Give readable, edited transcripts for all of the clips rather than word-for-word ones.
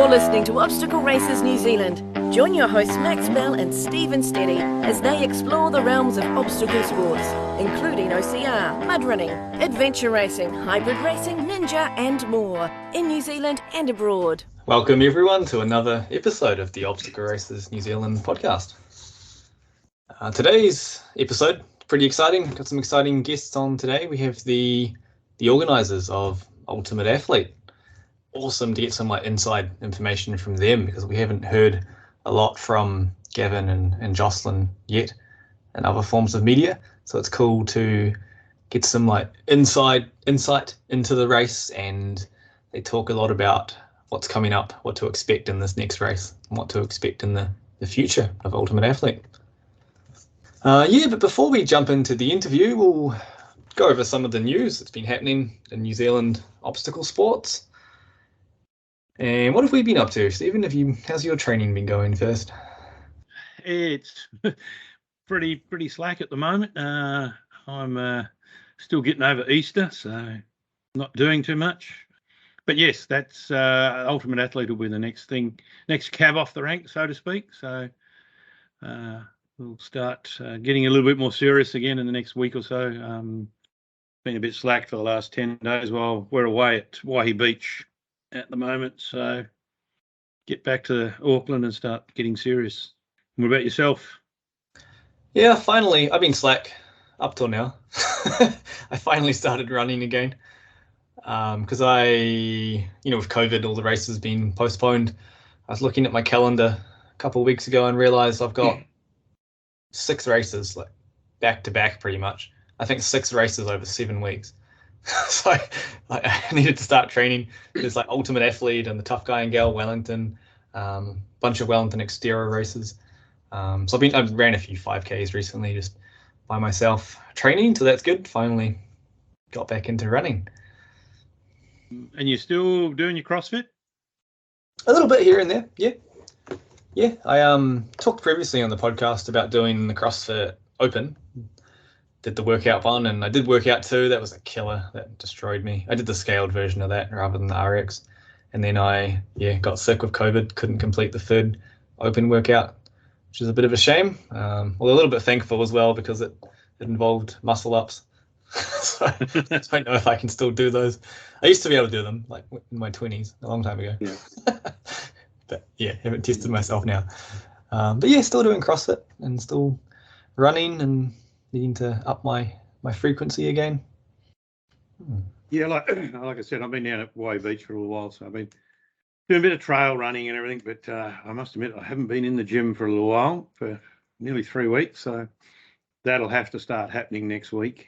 You're listening to Obstacle Racers New Zealand. Join your hosts Max Bell and Stephen Steady as they explore the realms of obstacle sports, including OCR, mud running, adventure racing, hybrid racing, ninja and more, in New Zealand and abroad. Welcome everyone to another episode of the Obstacle Racers New Zealand podcast. Today's episode, pretty exciting. Got some exciting guests on today. We have the organisers of Ultimate Athlete. Awesome to get some inside information from them, because we haven't heard a lot from Gavin and Jocelin yet in other forms of media. So it's cool to get some insight into the race, and they talk a lot about what's coming up, what to expect in this next race, and what to expect in the future of Ultimate Athlete. But before we jump into the interview, we'll go over some of the news that's been happening in New Zealand obstacle sports. And what have we been up to, Stephen? How's your training been going first? It's pretty slack at the moment. I'm still getting over Easter, so not doing too much. But yes, that's Ultimate Athlete will be the next cab off the rank, so to speak. So we'll start getting a little bit more serious again in the next week or so. Been a bit slack for the last 10 days while we're away at Waihi Beach at the moment, so get back to Auckland and start getting serious. What about yourself? Yeah, finally, I've been slack up till now. I finally started running again because with COVID, all the races been postponed. I was looking at my calendar a couple of weeks ago and realised I've got 6 races back to back, pretty much. I think 6 races over 7 weeks. So I needed to start training. There's Ultimate Athlete and the Tough Guy and Gal Wellington, bunch of Wellington exterior races. So I've ran a few 5Ks recently just by myself training, so that's good. Finally got back into running. And you're still doing your CrossFit? A little bit here and there, yeah. I talked previously on the podcast about doing the CrossFit Open. Did the workout one, and I did workout 2. That was a killer. That destroyed me. I did the scaled version of that rather than the RX. And then I got sick with COVID, couldn't complete the 3rd open workout, which is a bit of a shame. A little bit thankful as well, because it involved muscle ups. So I don't know if I can still do those. I used to be able to do them in my 20s, a long time ago. Yeah. But haven't tested myself now. But still doing CrossFit and still running and needing to up my frequency again. Yeah, like I said, I've been down at Waihi Beach for a little while, so I've been doing a bit of trail running and everything, but I must admit I haven't been in the gym for a little while, for nearly 3 weeks, so that'll have to start happening next week,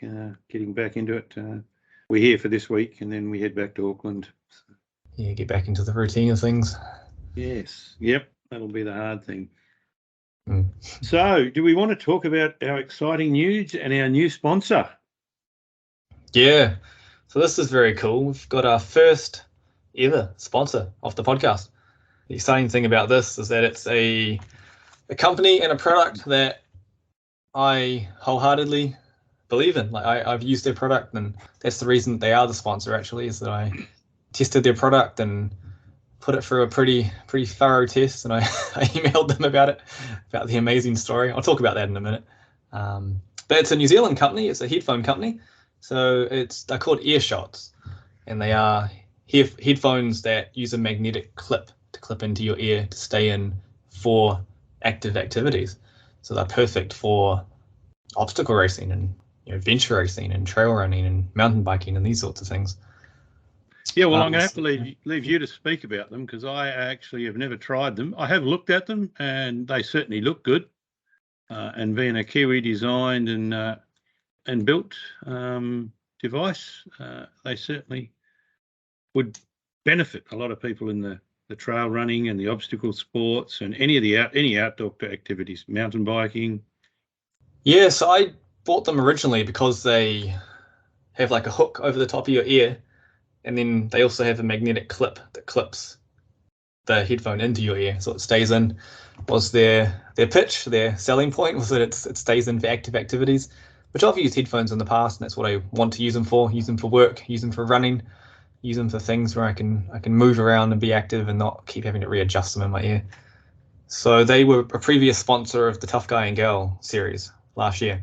getting back into it. We're here for this week, and then we head back to Auckland. Yeah, get back into the routine of things. Yes, yep, that'll be the hard thing. So, do we want to talk about our exciting news and our new sponsor? Yeah, so this is very cool. We've got our first ever sponsor of the podcast. The exciting thing about this is that it's a company and a product that I wholeheartedly believe in. I've used their product, and that's the reason that they are the sponsor, actually, is that I tested their product and put it through a pretty thorough test, and I emailed them about the amazing story. I'll talk about that in a minute. But it's a New Zealand company. It's a headphone company. So they're called Earshots, and they are headphones that use a magnetic clip to clip into your ear to stay in for active activities. So they're perfect for obstacle racing and adventure racing and trail running and mountain biking and these sorts of things. Yeah, well, I'm going to have to leave you to speak about them, because I actually have never tried them. I have looked at them, and they certainly look good. And being a Kiwi designed and built device, they certainly would benefit a lot of people in the trail running and the obstacle sports and any outdoor activities, mountain biking. Yeah, so I bought them originally because they have a hook over the top of your ear. And then they also have a magnetic clip that clips the headphone into your ear, so it stays in. Was their pitch, their selling point was that it stays in for active activities, which I've used headphones in the past, and that's what I want to use them for. Use them for work, use them for running, use them for things where I can move around and be active and not keep having to readjust them in my ear. So they were a previous sponsor of the Tough Guy and Gal series last year.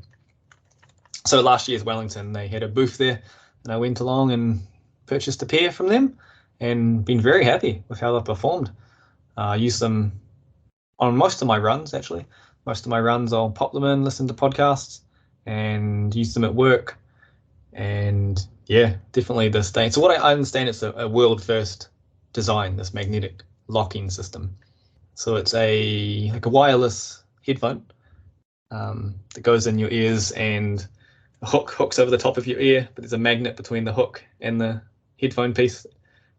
So last year's Wellington, they had a booth there, and I went along and purchased a pair from them and been very happy with how they performed. I use them on most of my runs, actually. Most of my runs, I'll pop them in, listen to podcasts, and use them at work. And yeah, definitely this thing. So what I understand, it's a world first design, this magnetic locking system. So it's like a wireless headphone that goes in your ears, and a hook hooks over the top of your ear, but there's a magnet between the hook and the headphone piece.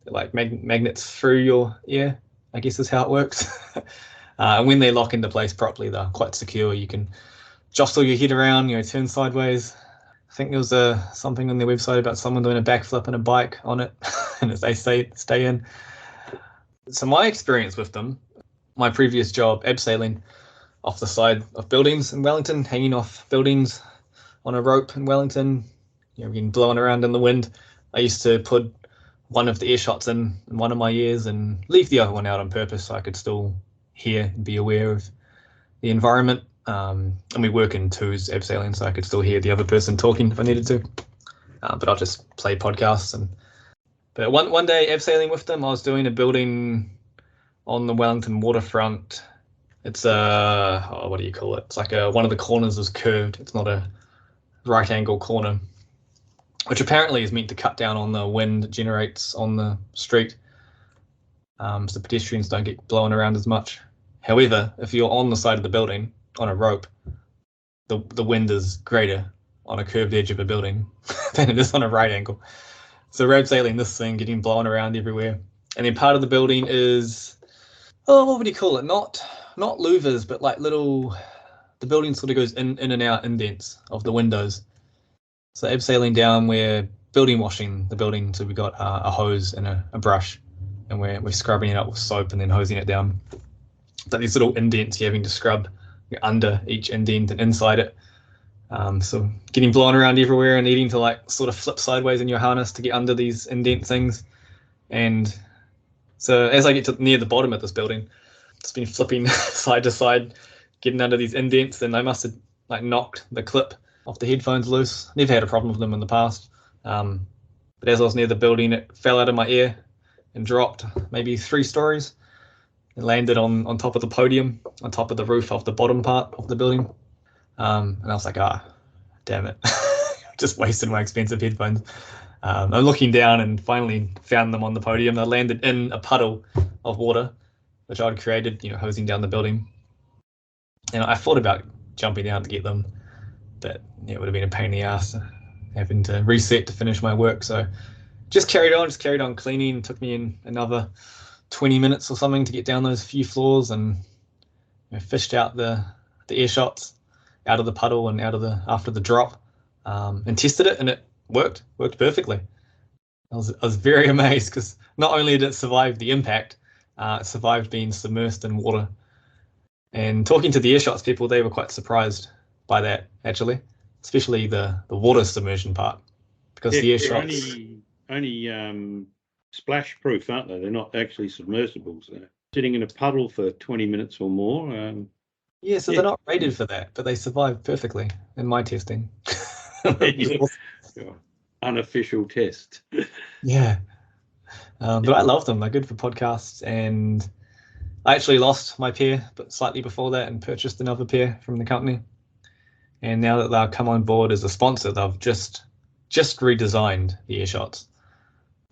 They're like magnets through your ear, I guess is how it works. And when they lock into place properly, they're quite secure. You can jostle your head around, turn sideways. I think there was something on their website about someone doing a backflip on a bike on it, and as they stay in. So my experience with them, my previous job, abseiling off the side of buildings in Wellington, hanging off buildings on a rope in Wellington, getting blown around in the wind. I used to put one of the ear shots in one of my ears and leave the other one out on purpose so I could still hear and be aware of the environment. And we work in twos abseiling, so I could still hear the other person talking if I needed to. But I'll just play podcasts. But one day abseiling with them, I was doing a building on the Wellington waterfront. It's what do you call it? It's like one of the corners is curved. It's not a right angle corner, which apparently is meant to cut down on the wind it generates on the street, so pedestrians don't get blown around as much. However, if you're on the side of the building on a rope, the wind is greater on a curved edge of a building than it is on a right angle. So we're abseiling this thing, getting blown around everywhere. And then part of the building is, what would you call it? Not louvers, but like little, the building sort of goes in and out indents of the windows. So abseiling down, we're building washing the building. So we got a hose and a brush, and we're scrubbing it up with soap and then hosing it down. But these little indents you're having to scrub under each indent and inside it. So getting blown around everywhere and needing to like sort of flip sideways in your harness to get under these indent things. And so as I get to near the bottom of this building, it's been flipping side to side, getting under these indents, and I must have like knocked the clip off the headphones loose. Never had a problem with them in the past. But as I was near the building, it fell out of my ear and dropped maybe 3 stories. It landed on top of the podium, on top of the roof of the bottom part of the building. And I was like, damn it. Just wasted my expensive headphones. I'm looking down and finally found them on the podium. They landed in a puddle of water, which I'd created, hosing down the building. And I thought about jumping out to get them, but it would have been a pain in the ass having to reset to finish my work. So just carried on cleaning. It took me in another 20 minutes or something to get down those few floors, and fished out the ear shots out of the puddle and after the drop, and tested it, and it worked perfectly. I was very amazed, because not only did it survive the impact, it survived being submersed in water. And talking to the ear shots people, they were quite surprised by that, actually, especially the water submersion part, because the ear shots only splash proof, aren't they? They're not actually submersibles. They're sitting in a puddle for 20 minutes or more. They're not rated for that, but they survived perfectly in my testing. Unofficial test. Yeah. But I love them. They're good for podcasts, and I actually lost my pair, but slightly before that, and purchased another pair from the company. And now that they've come on board as a sponsor, they've just redesigned the ear shots.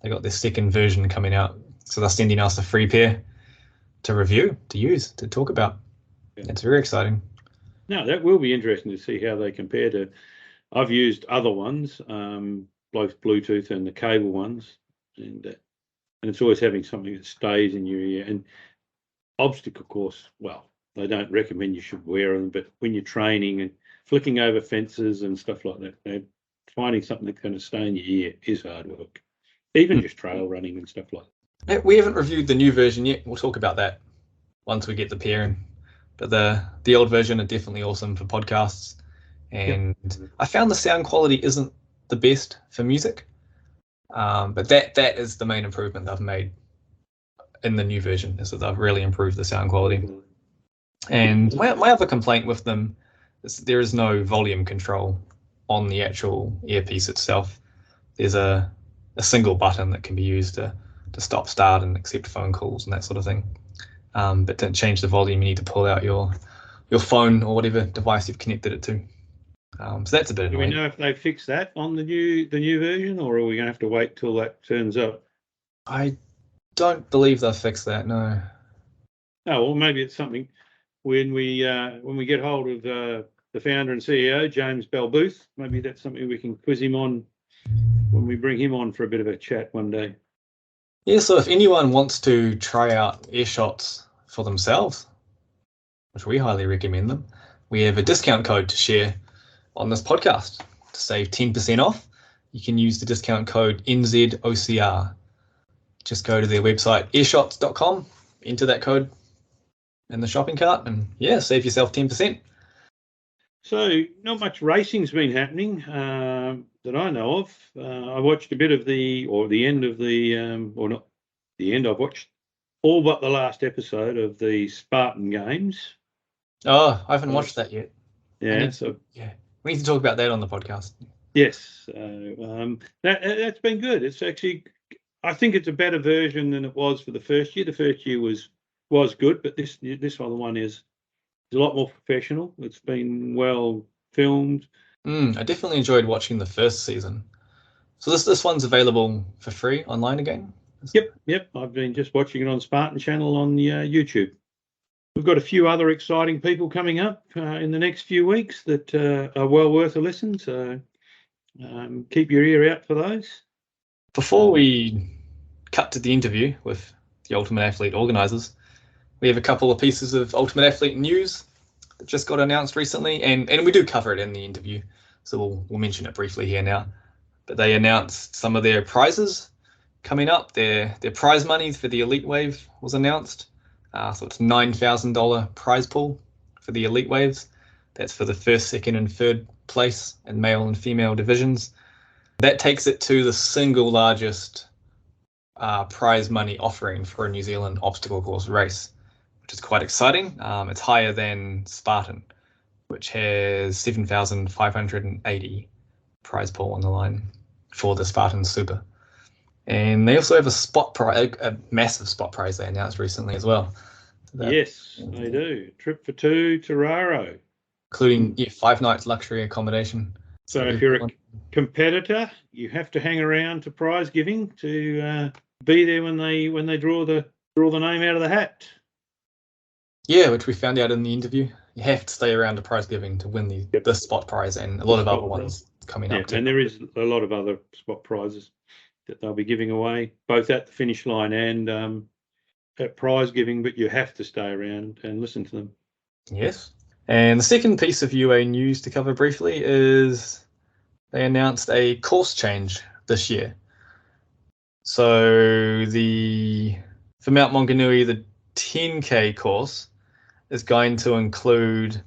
They got their second version coming out, so they're sending us a free pair to review, to use, to talk about. Yeah. It's very exciting. No, that will be interesting to see how they compare to. I've used other ones, both Bluetooth and the cable ones, and it's always having something that stays in your ear. And obstacle course, well, they don't recommend you should wear them, but when you're training and flicking over fences and stuff like that, finding something that's going to stay in your ear is hard work. Even just trail running and stuff like that. We haven't reviewed the new version yet. We'll talk about that once we get the pair in. But the old version are definitely awesome for podcasts. And I found the sound quality isn't the best for music. But that is the main improvement they've made in the new version, is that they've really improved the sound quality. And my other complaint with them is there is no volume control on the actual earpiece itself. There's a single button that can be used to stop, start, and accept phone calls and that sort of thing. But to change the volume, you need to pull out your phone or whatever device you've connected it to. So that's a bit annoying. Do we know if they fixed that on the new version, or are we going to have to wait till that turns up? I don't believe they've fixed that, no. Oh, well, maybe it's something when we get hold of the founder and CEO, James Bell Booth, maybe that's something we can quiz him on when we bring him on for a bit of a chat one day. Yeah, so if anyone wants to try out Earshots for themselves, which we highly recommend them, we have a discount code to share on this podcast to save 10% off. You can use the discount code NZOCR. Just go to their website, earshots.com, enter that code in the shopping cart, and yeah, save yourself 10%. So not much racing's been happening that I know of. I watched a bit of the end of the, or not the end, I've watched all but the last episode of the Spartan Games. Oh, I haven't watched that yet. Yeah, we need to talk about that on the podcast. Yes, that's been good. It's actually, I think it's a better version than it was for the first year. The first year was good, but this other one is a lot more professional. It's been well filmed. I definitely enjoyed watching the first season. So this one's available for free online again? Yep. I've been just watching it on Spartan Channel on YouTube. We've got a few other exciting people coming up in the next few weeks that are well worth a listen. So keep your ear out for those. Before we cut to the interview with the Ultimate Athlete organisers, we have a couple of pieces of Ultimate Athlete news that just got announced recently, and we do cover it in the interview, so we'll mention it briefly here now. But they announced some of their prizes coming up. Their prize money for the Elite Wave was announced. So it's $9,000 prize pool for the Elite Waves. That's for the first, second, and third place in male and female divisions. That takes it to the single largest prize money offering for a New Zealand obstacle course race, which is quite exciting. It's higher than Spartan, which has 7,580 prize pool on the line for the Spartan Super. And they also have a massive spot prize they announced recently as well. Yes, they do. Trip for two to Raro. Including 5 nights luxury accommodation. So if you're a competitor, you have to hang around to prize giving to be there when they draw the name out of the hat. Yeah, which we found out in the interview. You have to stay around to prize giving to win the spot prize and a lot of other ones coming up too. And there is a lot of other spot prizes that they'll be giving away, both at the finish line and at prize giving, but you have to stay around and listen to them. Yes. And the second piece of UA news to cover briefly is they announced a course change this year. So for Mt Maunganui, the 10K course is going to include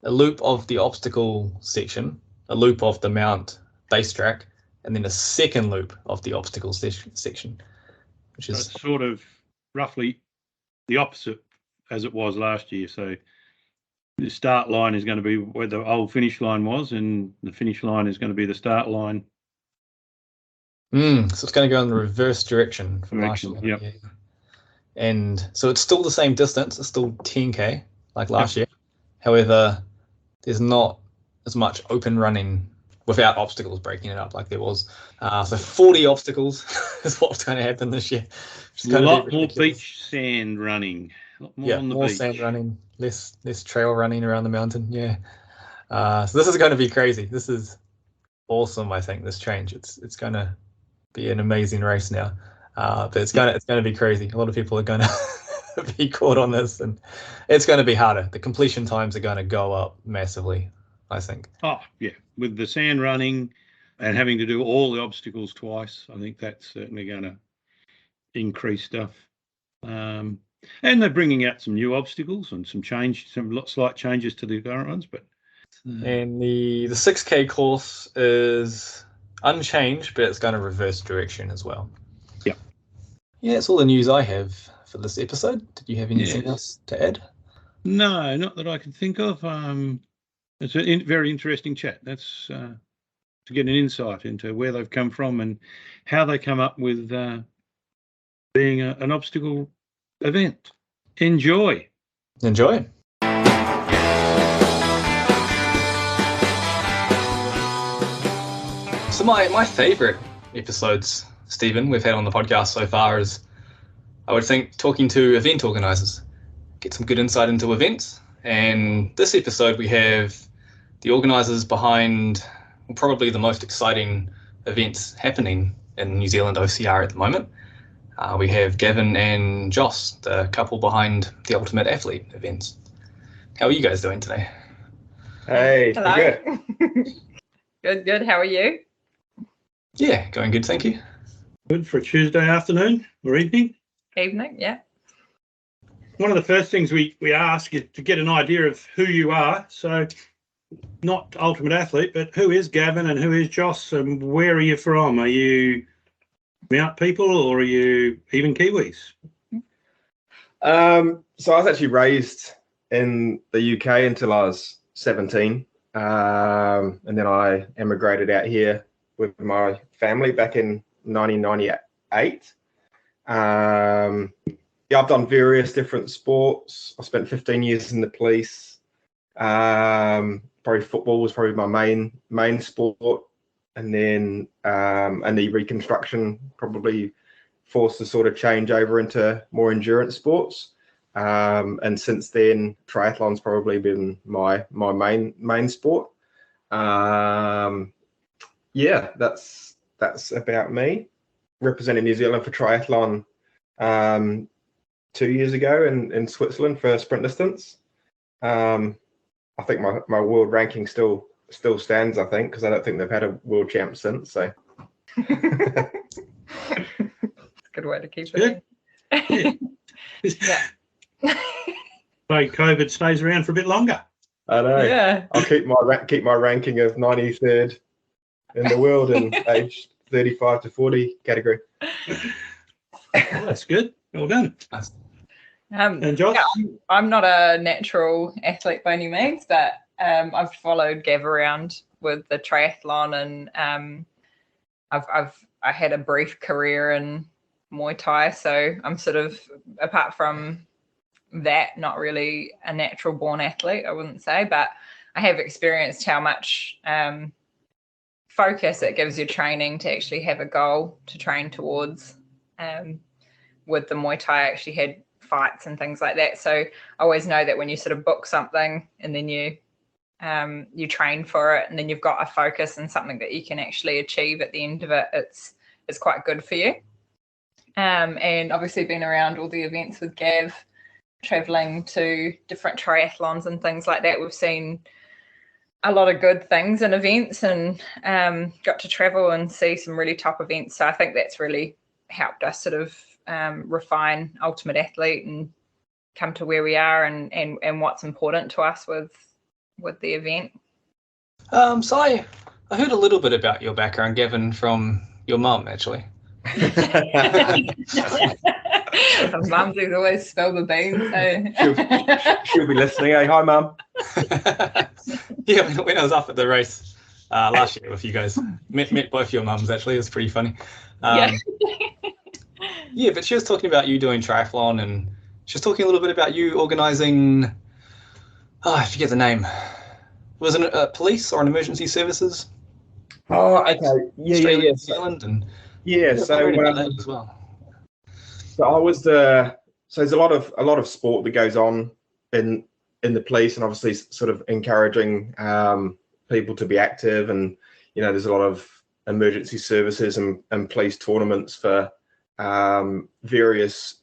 a loop of the obstacle section, a loop of the Mount base track, and then a second loop of the obstacle section, which is sort of roughly the opposite as it was last year. So the start line is going to be where the old finish line was, and the finish line is going to be the start line. So it's going to go in the reverse direction from last year. Yep. Yeah. And so it's still the same distance. It's still 10K like last year. However, there's not as much open running without obstacles breaking it up like there was. So 40 obstacles is what's going to happen this year. A lot more beach sand running. A lot more on the more beach. Sand running, less trail running around the mountain. Yeah. So this is going to be crazy. This is awesome. I think this change. It's going to be an amazing race now. But it's going to be crazy. A lot of people are going to be caught on this, and it's going to be harder. The completion times are going to go up massively, I think. Oh yeah, with the sand running and having to do all the obstacles twice, I think that's certainly going to increase stuff. And they're bringing out some new obstacles and some slight changes to the current ones. But and the 6K course is unchanged, but it's going to reverse direction as well. Yep. Yeah, that's all the news I have for this episode. Did you have anything Yes. else to add? No, not that I can think of. It's a very interesting chat. That's to get an insight into where they've come from and how they come up with being an obstacle event. Enjoy. Enjoy. So my favourite episodes, Stephen, we've had on the podcast so far is, I would think, talking to event organisers. Get some good insight into events. And this episode we have the organisers behind probably the most exciting events happening in New Zealand OCR at the moment. We have Gavin and Joss, the couple behind the Ultimate Athlete events. How are you guys doing today? Hey, Hello. good. Good. How are you? Yeah, going good, thank you. Good for a Tuesday afternoon or evening. Evening, yeah. One of the first things we ask is to get an idea of who you are. So not Ultimate Athlete, but who is Gavin and who is Joss and where are you from? Are you Mount people or are you even Kiwis? So I was actually raised in the UK until I was 17, and then I emigrated out here with my family back in 1998. Yeah, I've done various different sports. I spent 15 years in the police. Probably football was probably my main sport, and then and the reconstruction probably forced to sort of change over into more endurance sports. And since then, triathlon's probably been my main sport. Yeah, that's about me. Represented New Zealand for triathlon 2 years ago in Switzerland for sprint distance. I think my world ranking still stands, I think, because I don't think they've had a world champ since. So It's a good way to keep it. Yeah. So COVID stays around for a bit longer. I know. Yeah. I'll keep my ranking of 93rd in the world in age 35 to 40 category. Well, that's good. Well done. And Josh? Yeah, I'm not a natural athlete by any means, but I've followed Gav around with the triathlon, and I had a brief career in Muay Thai, so I'm sort of, apart from that, not really a natural born athlete, I wouldn't say, but I have experienced how much focus it gives your training to actually have a goal to train towards. With the Muay Thai, I actually had fights and things like that, so I always know that when you sort of book something and then you train for it and then you've got a focus and something that you can actually achieve at the end of it, it's quite good for you. And obviously been around all the events with Gav, traveling to different triathlons and things like that. We've seen a lot of good things in events and got to travel and see some really top events. So I think that's really helped us sort of refine Ultimate Athlete and come to where we are and what's important to us with the event. So I heard a little bit about your background, Gavin, from your mum, actually. Mumsy's always spill the beans. So. She'll be listening. Hey, hi, Mum. Yeah, when I was up at the race last year with you guys, met both your mums, actually. It was pretty funny. Yeah, but she was talking about you doing triathlon, and she was talking a little bit about you organising, I forget the name. Was it police or an emergency services? Oh, okay. Yeah. New Zealand, and so that as well. So I was so there's a lot of sport that goes on in the police, and obviously sort of encouraging people to be active, and there's a lot of emergency services and police tournaments for various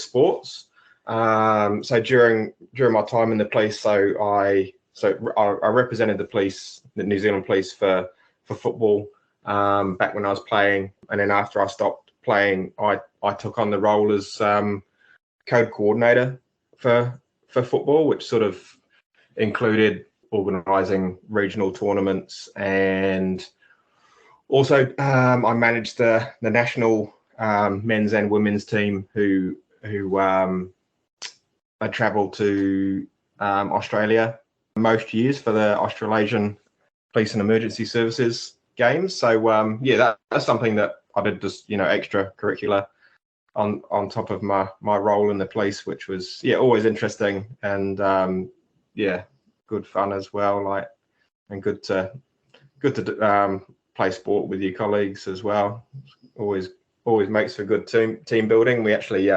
sports. So during my time in the police, I represented the New Zealand Police for football back when I was playing, and then after I stopped playing, I took on the role as code coordinator for football, which sort of included organising regional tournaments and Also, I managed the national men's and women's team who I travelled to Australia most years for the Australasian Police and Emergency Services games. So that's something that I did just extracurricular on top of my role in the police, which was always interesting and good fun as well. And good to play sport with your colleagues as well. Always makes for good team building. We actually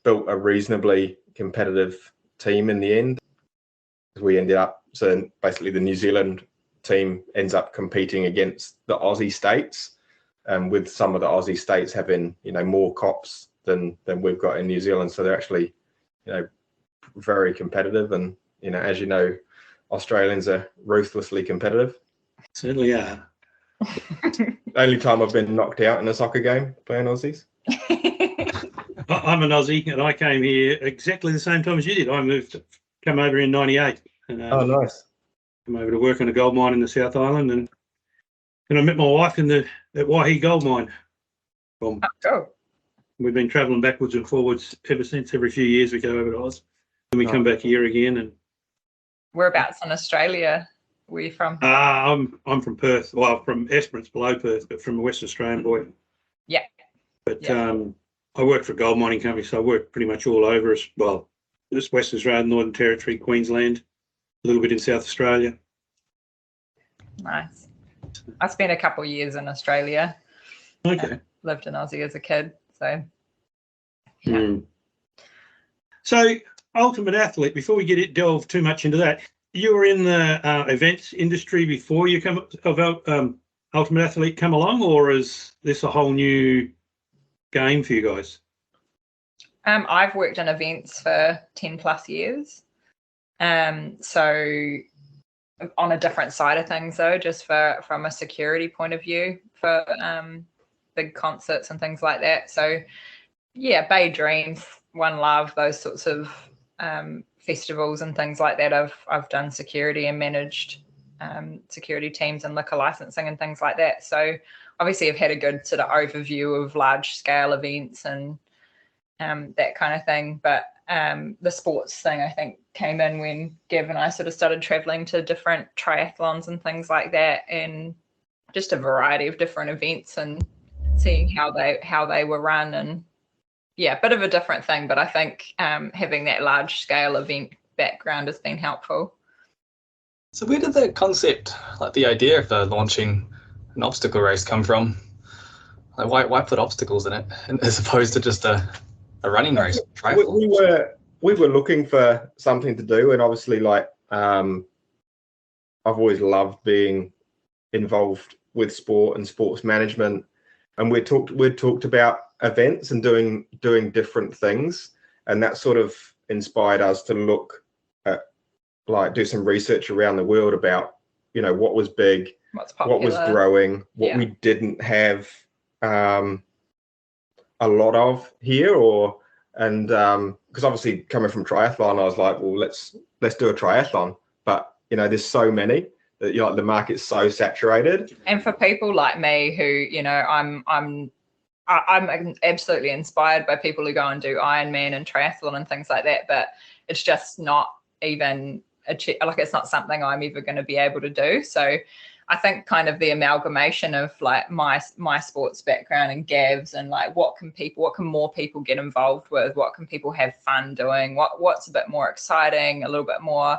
built a reasonably competitive team in the end. We ended up, so basically the New Zealand team ends up competing against the Aussie states, with some of the Aussie states having more cops than we've got in New Zealand. So they're actually very competitive, and as you know, Australians are ruthlessly competitive. Certainly are. Only time I've been knocked out in a soccer game playing Aussies. I'm an Aussie, and I came here exactly the same time as you did. I come over in '98. Oh, nice. Come over to work on a gold mine in the South Island, and I met my wife at Waihi gold mine. Oh, cool. We've been travelling backwards and forwards ever since. Every few years we go over to Oz, and we come back here again. And whereabouts in Australia were you from? I'm from Perth. Well, from Esperance, below Perth, but from a West Australian boy. Yeah. But I work for a gold mining company, so I work pretty much all over as well. Just West Australia, Northern Territory, Queensland, a little bit in South Australia. Nice. I spent a couple of years in Australia. Okay. Lived in Aussie as a kid, so yeah. So, Ultimate Athlete, before we delve too much into that, you were in the events industry before you Ultimate Athlete come along, or is this a whole new game for you guys? I've worked in events for 10 plus years. So on a different side of things though, just from a security point of view for big concerts and things like that. So yeah, Bay Dreams, One Love, those sorts of festivals and things like that. I've done security and managed security teams and liquor licensing and things like that. So obviously I've had a good sort of overview of large scale events and that kind of thing. But the sports thing, I think, came in when Gav and I sort of started traveling to different triathlons and things like that, and just a variety of different events and seeing how they were run. And yeah, a bit of a different thing, but I think having that large scale event background has been helpful. So where did the concept, like the idea for launching an obstacle race, come from? Like why put obstacles in it as opposed to just a running race? We were looking for something to do, and obviously I've always loved being involved with sport and sports management, and we'd talked about events and doing different things, and that sort of inspired us to look at do some research around the world about what was big, what's popular, what was growing, what we didn't have a lot of here, because obviously coming from triathlon, I was like, well, let's do a triathlon, but there's so many that the market's so saturated. And for people like me who I'm absolutely inspired by people who go and do Ironman and triathlon and things like that, but it's just not even it's not something I'm ever going to be able to do. So I think kind of the amalgamation of my sports background and Gav's, and what can more people get involved with? What can people have fun doing? What's a bit more exciting, a little bit more,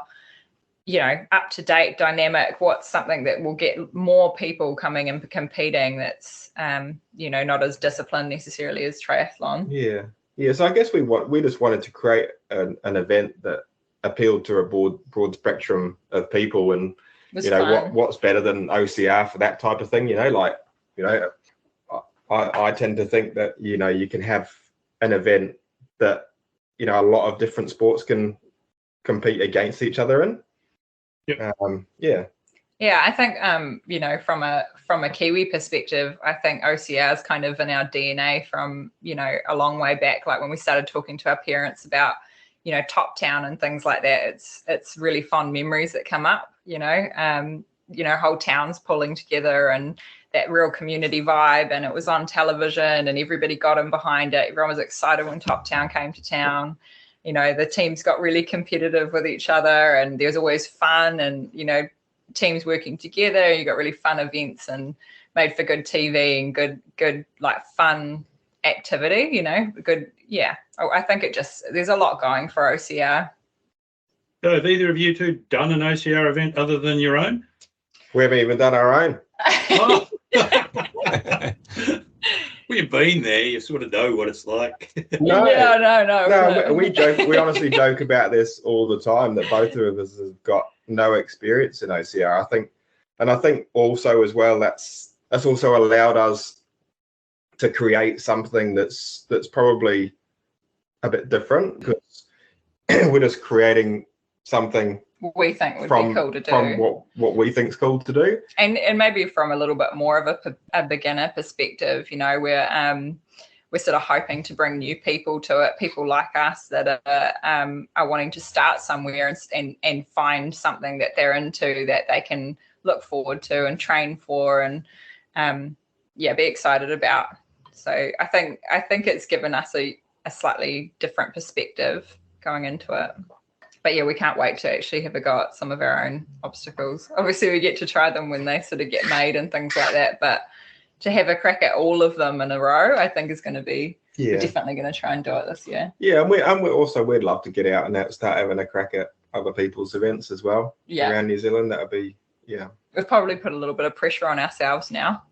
up to date, dynamic? What's something that will get more people coming and competing that's, not as disciplined necessarily as triathlon? Yeah. So I guess we just wanted to create an event that appealed to a broad spectrum of people, and what's better than OCR for that type of thing? I tend to think that you can have an event that a lot of different sports can compete against each other in. Yep. Yeah, I think from a Kiwi perspective, I think OCR is kind of in our DNA from a long way back. Like when we started talking to our parents about Top Town and things like that, it's really fond memories that come up. Whole towns pulling together and that real community vibe, and it was on television and everybody got in behind it. Everyone was excited when Top Town came to town. You know, the teams got really competitive with each other, and there was always fun and, you know, teams working together. You got really fun events and made for good TV and good like fun activity, you know, good. Yeah. I think there's a lot going for OCR. So have either of you two done an OCR event other than your own? We haven't even done our own. Oh. Well, you've been there, you sort of know what it's like. No. No. We joke. We honestly joke about this all the time, that both of us have got no experience in OCR. I think also as well that's also allowed us to create something that's probably a bit different, because we're just creating something we think would be cool to do, from what we think's cool to do, and maybe from a little bit more of a beginner perspective. You know, we're sort of hoping to bring new people to it, people like us that are wanting to start somewhere and find something that they're into, that they can look forward to and train for, and be excited about. So I think it's given us a slightly different perspective going into it. But yeah, we can't wait to actually have a go at some of our own obstacles. Obviously, we get to try them when they sort of get made and things like that. But to have a crack at all of them in a row, I think is going to be. Yeah. We're definitely going to try and do it this year. Yeah, and we'd love to get out and start having a crack at other people's events as well. Yeah. Around New Zealand, that would be We've probably put a little bit of pressure on ourselves now.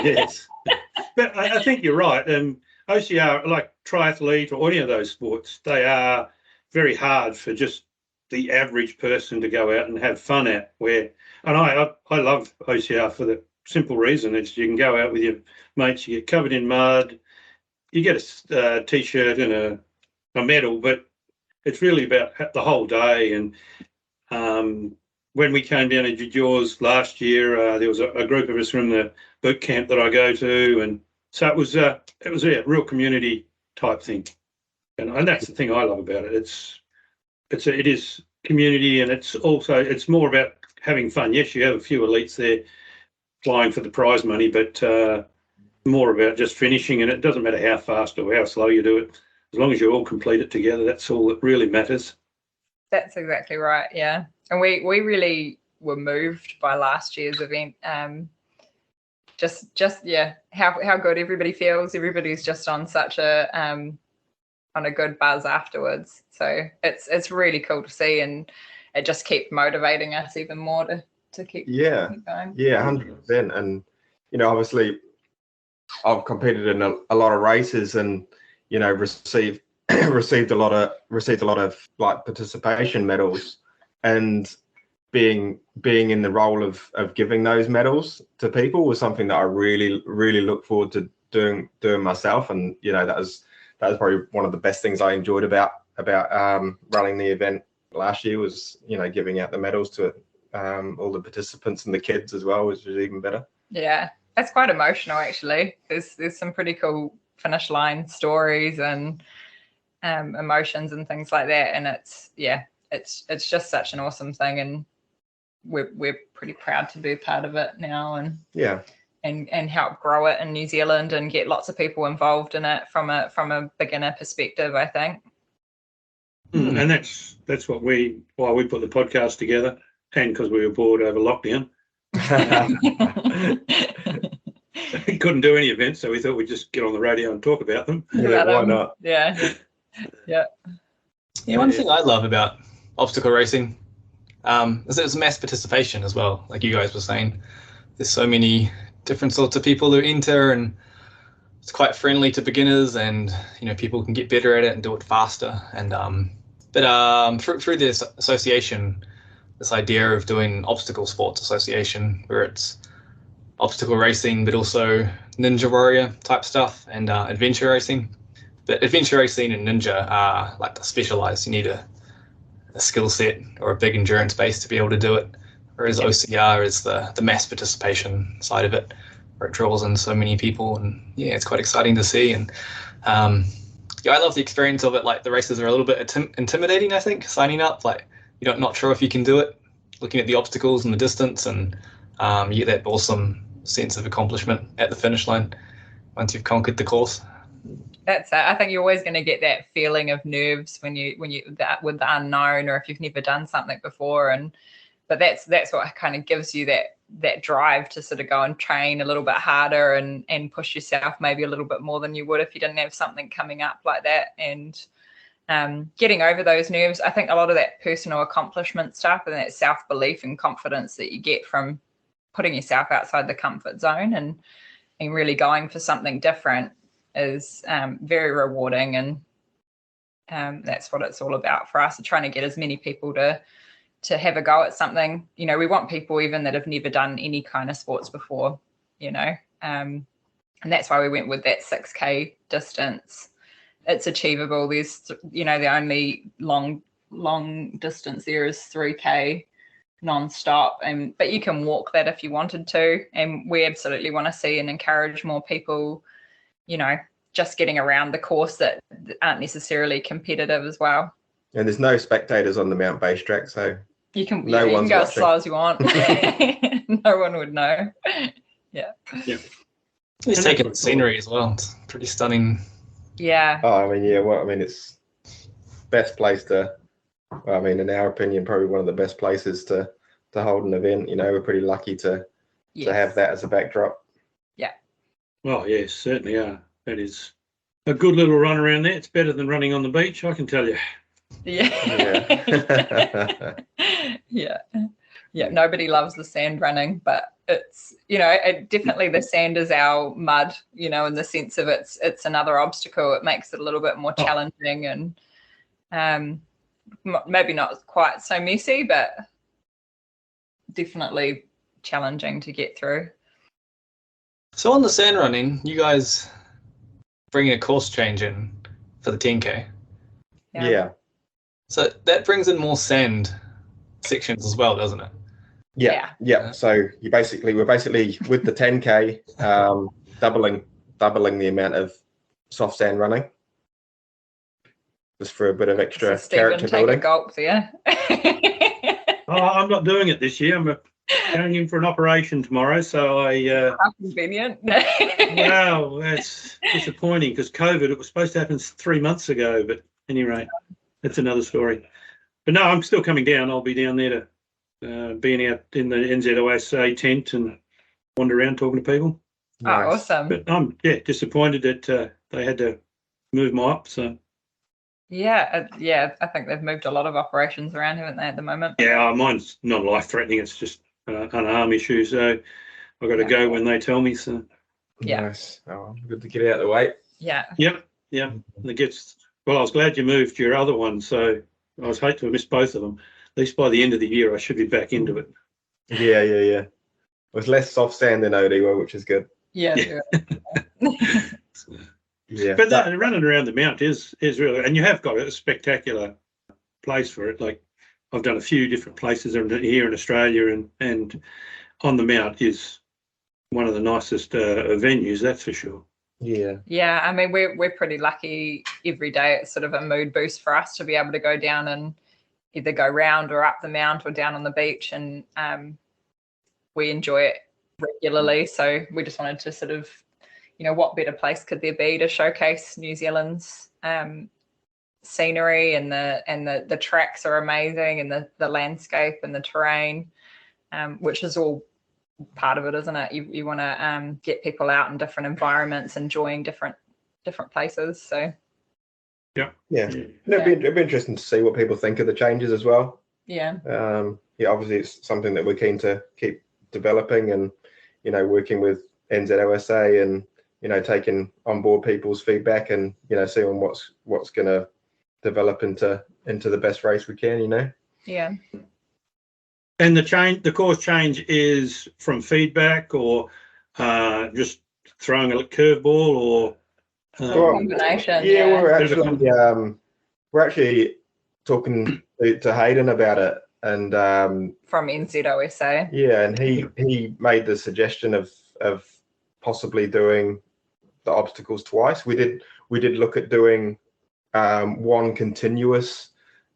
Yes, but I think you're right. OCR, like triathlete or any of those sports, they are very hard for just the average person to go out and have fun at. And I love OCR for the simple reason it's you can go out with your mates, you get covered in mud, you get a t-shirt and a medal, but it's really about the whole day. And when we came down to Jaws last year, there was a group of us from the boot camp that I go to, and so it was a real community type thing, and that's the thing I love about it. It is community, and it's more about having fun. Yes, you have a few elites there flying for the prize money, but more about just finishing, and it doesn't matter how fast or how slow you do it, as long as you all complete it together. That's all that really matters. That's exactly right. Yeah, and we really were moved by last year's event. How good everybody feels. Everybody's just on such a good buzz afterwards. So it's really cool to see, and it just keeps motivating us even more to keep going. Yeah, 100%. And you know, obviously, I've competed in a lot of races, and you know, received a lot of like participation medals, and being in the role of giving those medals to people was something that I really look forward to doing myself. And you know, that was probably one of the best things I enjoyed about running the event last year, was, you know, giving out the medals to all the participants and the kids as well, which was even better. Yeah, that's quite emotional actually. There's some pretty cool finish line stories and emotions and things like that, and it's just such an awesome thing, and we're pretty proud to be a part of it now, and help grow it in New Zealand and get lots of people involved in it from a beginner perspective, I think. And that's why we put the podcast together, and because we were bored over lockdown. Couldn't do any events, so we thought we'd just get on the radio and talk about them. Yeah, why not? Yeah. One thing I love about obstacle racing is that it's mass participation as well. Like you guys were saying, there's so many different sorts of people who enter, and it's quite friendly to beginners, and you know, people can get better at it and do it faster. And through this association, this idea of doing obstacle sports association, where it's obstacle racing but also ninja warrior type stuff, and adventure racing. But adventure racing and ninja are like specialized. You need a skill set or a big endurance base to be able to do it, whereas OCR is the mass participation side of it, where it draws in so many people. And yeah, it's quite exciting to see. And I love the experience of it. Like, the races are a little bit intimidating, I think, signing up. Like, you're not sure if you can do it, looking at the obstacles and the distance, and You get that awesome sense of accomplishment at the finish line once you've conquered the course. That's it. I think you're always going to get that feeling of nerves when you that with the unknown, or if you've never done something before. But that's what kind of gives you that drive to sort of go and train a little bit harder and push yourself maybe a little bit more than you would if you didn't have something coming up like that. And getting over those nerves, I think a lot of that personal accomplishment stuff and that self-belief and confidence that you get from putting yourself outside the comfort zone and really going for something different is very rewarding. And that's what it's all about for us, trying to get as many people to have a go at something. We want people even that have never done any kind of sports before, and that's why we went with that 6K distance. It's achievable. There's, the only long distance there is 3K non-stop, but you can walk that if you wanted to. And we absolutely want to see and encourage more people, just getting around the course that aren't necessarily competitive as well. And there's no spectators on the Mount Base track, so you can no you one's can go watching. as slow as you want. No one would know. Yeah. It's taking the scenery as well. It's pretty stunning. Yeah. It's best place to, in our opinion, probably one of the best places to hold an event. We're pretty lucky to have that as a backdrop. Yeah. Well, yes, certainly are. That is a good little run around there. It's better than running on the beach, I can tell you. Yeah. Yeah. Nobody loves the sand running, but it's, definitely the sand is our mud, in the sense of it's another obstacle. It makes it a little bit more challenging and maybe not quite so messy, but definitely challenging to get through. So on the sand running, you guys bringing a course change in for the 10K. Yeah. So that brings in more sand sections as well, doesn't it? Yeah. So we're basically with the 10K, doubling the amount of soft sand running, just for a bit of extra character building. Take a gulp there. I'm not doing it this year. I'm going in for an operation tomorrow, so How convenient. Wow, that's disappointing because COVID. It was supposed to happen 3 months ago, but anyway, that's another story. But no, I'm still coming down. I'll be down there to being out in the NZOSA tent and wander around talking to people. Nice. Oh, awesome. But I'm disappointed that they had to move my op. So yeah, I think they've moved a lot of operations around, haven't they, at the moment? Yeah, mine's not life-threatening. It's just an arm issue. So I've got to go when they tell me. So nice. Oh, good to get out of the way. Yeah. Yep. Well, I was glad you moved your other one. So I was hate to have missed both of them. At least by the end of the year, I should be back into it. Yeah. It was less soft sand than Orewa, which is good. Yeah. Yeah. But running around the mount is really, and you have got a spectacular place for it. Like I've done a few different places here in Australia, and on the mount is one of the nicest venues, that's for sure. Yeah. I mean, we're pretty lucky every day. It's sort of a mood boost for us to be able to go down and either go round or up the mount or down on the beach, and we enjoy it regularly. So we just wanted to sort of, what better place could there be to showcase New Zealand's scenery, and the tracks are amazing, and the landscape and the terrain, which is all part of it, isn't it? You want to get people out in different environments, enjoying different places. So yeah. It'd be interesting to see what people think of the changes as well. Yeah. Obviously it's something that we're keen to keep developing, and working with NZOSA and taking on board people's feedback, and seeing what's going to develop into the best race we can. Yeah. And the course change is from feedback, or just throwing a curveball, or combination. Yeah, we're actually talking to Hayden about it, and from NZOSA. Yeah, and he made the suggestion of possibly doing the obstacles twice. We did look at doing one continuous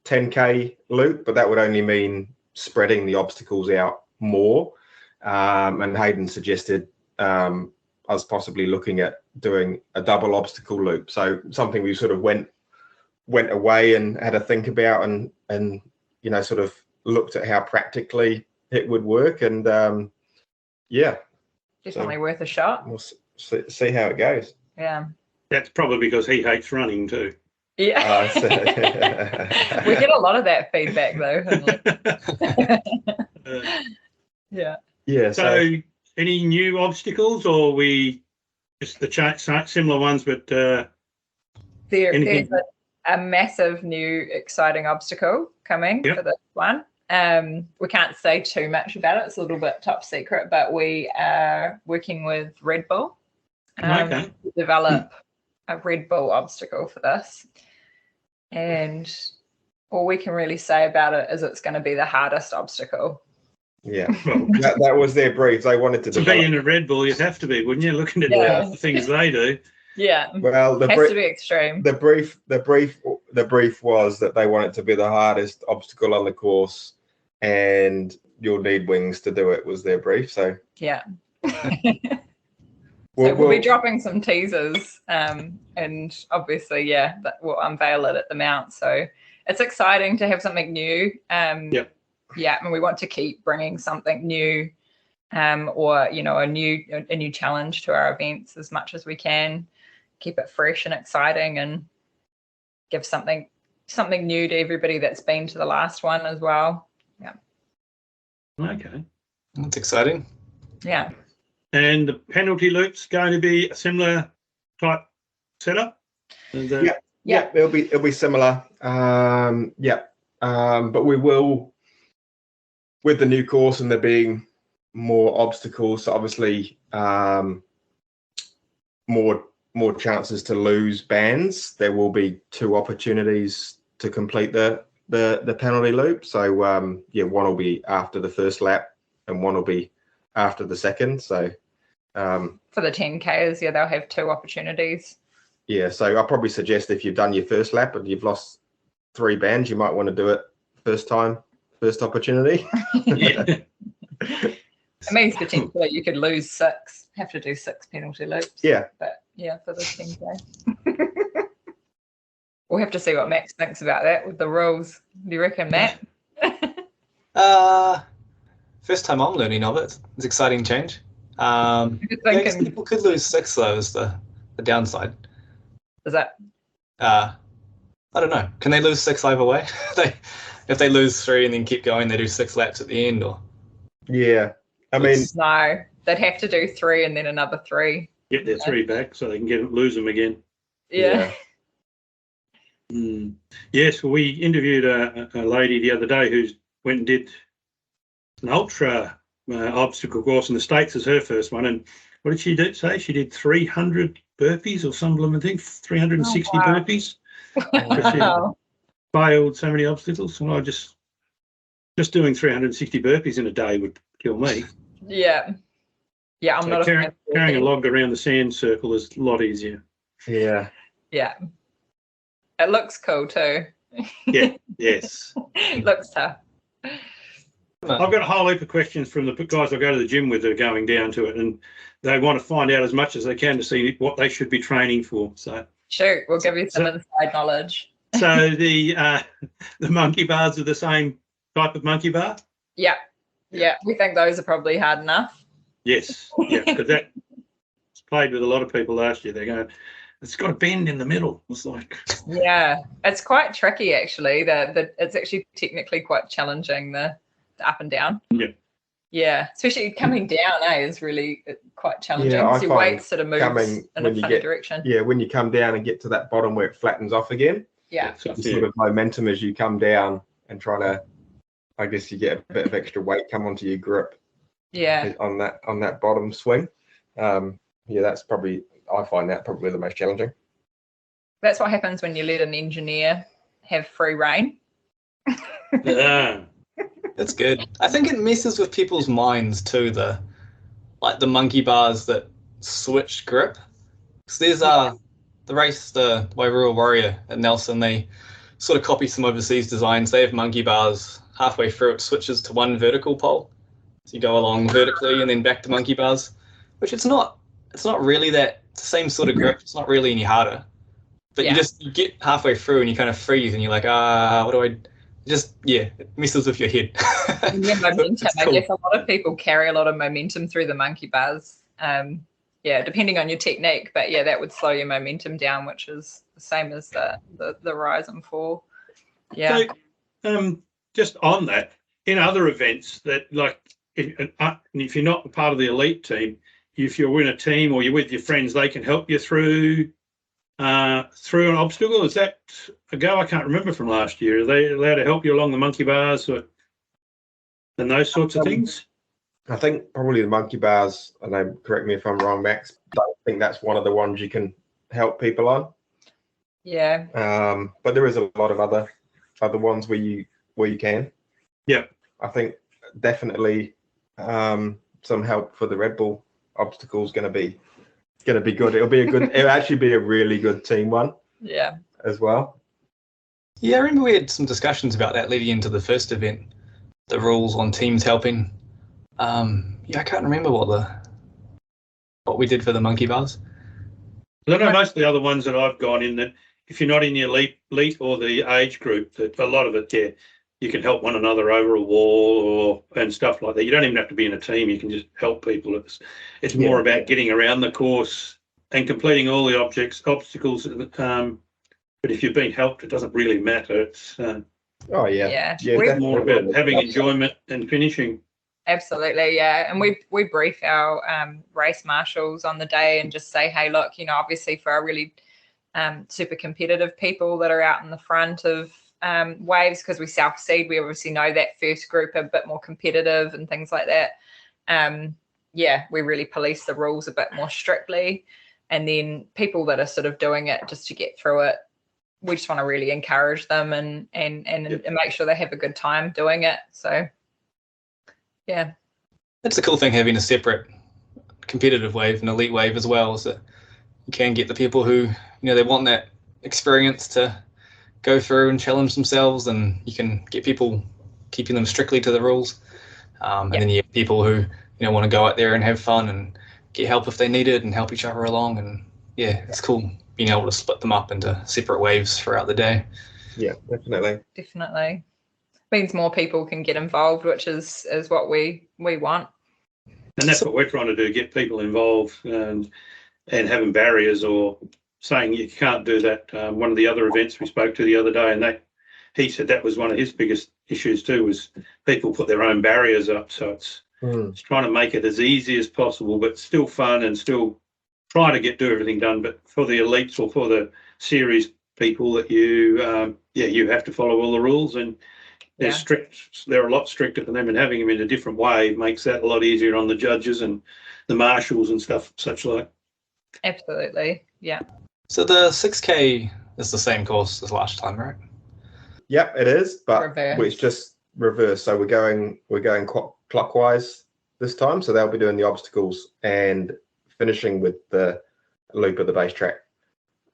10K loop, but that would only mean spreading the obstacles out more. and Hayden suggested us possibly looking at doing a double obstacle loop. So something we sort of went away and had a think about, and sort of looked at how practically it would work, and definitely worth a shot. We'll see how it goes. Yeah, That's probably because he hates running too. yeah. We get a lot of that feedback though. Yeah. So any new obstacles, or we just the similar ones, but there's a massive new exciting obstacle coming for this one. We can't say too much about it. It's a little bit top secret, but we are working with Red Bull to develop a Red Bull obstacle for this. And all we can really say about it is it's going to be the hardest obstacle. Yeah, that was their brief. They wanted to be in a Red Bull, you'd have to be, wouldn't you? Looking at the things they do. Yeah. Well, it has to be extreme. The brief was that they want it to be the hardest obstacle on the course, and you'll need wings to do it. Was their brief. So yeah. We'll be dropping some teasers, and obviously, we'll unveil it at the Mount. So it's exciting to have something new. Yeah, and we want to keep bringing something new, or a new challenge to our events as much as we can. Keep it fresh and exciting, and give something new to everybody that's been to the last one as well. Yeah. Okay. That's exciting. Yeah. And the penalty loop's going to be a similar type setup? Yeah, it'll be similar. But we will, with the new course and there being more obstacles, so obviously more chances to lose bands. There will be 2 opportunities to complete the penalty loop. So one will be after the first lap and one will be after the second. So for the 10Ks, they'll have 2 opportunities. Yeah, so I'll probably suggest if you've done your first lap and you've lost 3 bands, you might want to do it first opportunity. It means potentially you could lose 6, have to do 6 penalty loops. Yeah. But for the 10K. We'll have to see what Max thinks about that with the rules. Do you reckon, Matt? First time I'm learning of it. It's an exciting change. People could lose 6 though, is the downside. Is that? I don't know. Can they lose 6 either way? If they lose 3 and then keep going, they do 6 laps at the end, or? Yeah, I mean, no, they'd have to do 3 and then another 3. Get their 3 back so they can lose them again. Yeah. Yes, well, we interviewed a lady the other day who went and did an ultra obstacle course in the States as her first one. And what did she say? She did 300 burpees or some blooming thing, 360 burpees. Wow. She failed so many obstacles. Well, just doing 360 burpees in a day would kill me. Yeah. Yeah, I'm not carrying a log around the sand circle is a lot easier. Yeah. Yeah. It looks cool too. Yeah, yes. It looks tough. I've got a whole heap of questions from the guys I go to the gym with that are going down to it, and they want to find out as much as they can to see what they should be training for. So shoot, we'll give you some inside knowledge. So the monkey bars are the same type of monkey bar? Yeah. We think those are probably hard enough. Yes, because that played with a lot of people last year. They're going, it's got a bend in the middle. It's like, yeah, it's quite tricky actually. It's actually technically quite challenging, the up and down. Yeah, especially coming down is really quite challenging. Yeah, your weight sort of moves in a funny direction. Yeah, when you come down and get to that bottom where it flattens off again. Yeah. Sort of momentum as you come down and trying to, I guess you get a bit of extra weight come onto your grip. Yeah. On that bottom swing. That's probably, I find that probably the most challenging. That's what happens when you let an engineer have free reign. That's good. I think it messes with people's minds too, the monkey bars that switch grip. So there's the race, the Wairua Warrior at Nelson, they sort of copy some overseas designs. They have monkey bars halfway through, it switches to one vertical pole. So you go along vertically and then back to monkey bars, which it's not really that, it's the same sort of grip. It's not really any harder. But you get halfway through and you kind of freeze and you're like, what do I it messes with your head. Yeah, momentum. Cool. I guess a lot of people carry a lot of momentum through the monkey bars. Depending on your technique, but that would slow your momentum down, which is the same as the rise and fall. Yeah. So, just on that, in other events that, like, if you're not part of the elite team, if you're in a team or you're with your friends, they can help you through an obstacle. Is that a go? I can't remember from last year. Are they allowed to help you along the monkey bars and those sorts of things? I think probably the monkey bars, and correct me if I'm wrong, Max, I think that's one of the ones you can help people on. Yeah. But there is a lot of other ones where you can. Yeah. I think definitely some help for the Red Bull obstacle is going to be good. It'll actually be a really good team one. Yeah. As well. Yeah, I remember we had some discussions about that leading into the first event, the rules on teams helping. I can't remember what we did for the monkey bars. I know most of the other ones that I've gone in, that if you're not in the elite or the age group, that a lot of it, you can help one another over a wall and stuff like that. You don't even have to be in a team. You can just help people. It's more about getting around the course and completing all the obstacles. But if you've been helped, it doesn't really matter. It's more about having enjoyment and finishing. Absolutely, yeah. And we brief our race marshals on the day and just say, hey, look, obviously for our really super competitive people that are out in the front of waves, because we self-seed, we obviously know that first group are a bit more competitive and things like that. We really police the rules a bit more strictly. And then people that are sort of doing it just to get through it, we just want to really encourage them and make sure they have a good time doing it. So, yeah. That's the cool thing, having a separate competitive wave and elite wave as well, is that you can get the people who, they want that experience to go through and challenge themselves, and you can get people keeping them strictly to the rules. And then you have people who, want to go out there and have fun and get help if they need it and help each other along. And it's cool being able to split them up into separate waves throughout the day. Yeah, definitely. Means more people can get involved, which is what we want. And that's what we're trying to do, get people involved and having barriers or saying you can't do that. One of the other events we spoke to the other day, and he said that was one of his biggest issues too, was people put their own barriers up. So it's trying to make it as easy as possible, but still fun and still try to do everything done. But for the elites or for the series people, that you have to follow all the rules, and they're strict. They're a lot stricter for them, and having them in a different way makes that a lot easier on the judges and the marshals and stuff such like. Absolutely, yeah. So the 6K is the same course as last time, right? Yep, it is, but reverse. It's just reverse. So we're going clockwise this time. So they'll be doing the obstacles and finishing with the loop of the base track.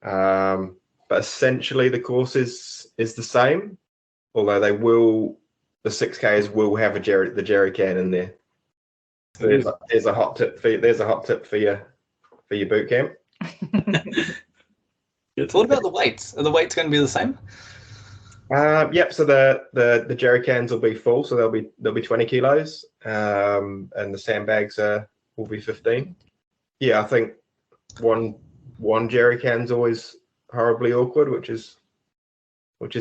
But essentially the course is the same, although the 6Ks will have the jerry can in there. So there's a hot tip for your boot camp. So what about the weights? Are the weights going to be the same? Yep. So the jerry cans will be full, so they'll be 20 kilos, and the sandbags will be 15. Yeah, I think one jerry can's always horribly awkward, which is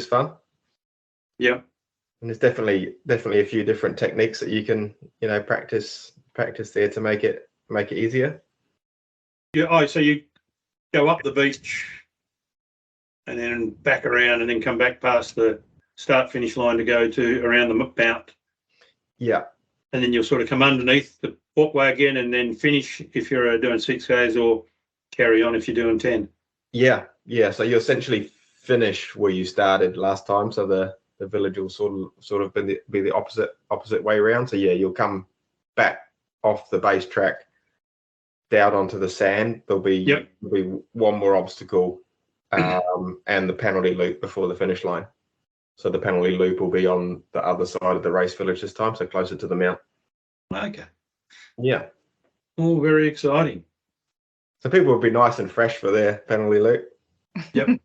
fun. Yeah. And there's definitely a few different techniques that you can practice there to make it easier. Yeah. Oh, so you go up the beach and then back around and then come back past the start-finish line to go to around the mount. Yeah. And then you'll sort of come underneath the walkway again and then finish if you're doing 6Ks, or carry on if you're doing 10. Yeah. So you essentially finish where you started last time. So the village will sort of be the opposite way around. So yeah, you'll come back off the base track down onto the sand. There'll be one more obstacle, and the penalty loop before the finish line. So the penalty loop will be on the other side of the race village this time, so closer to the mount. Okay. Yeah. All very exciting. So people would be nice and fresh for their penalty loop. Yep.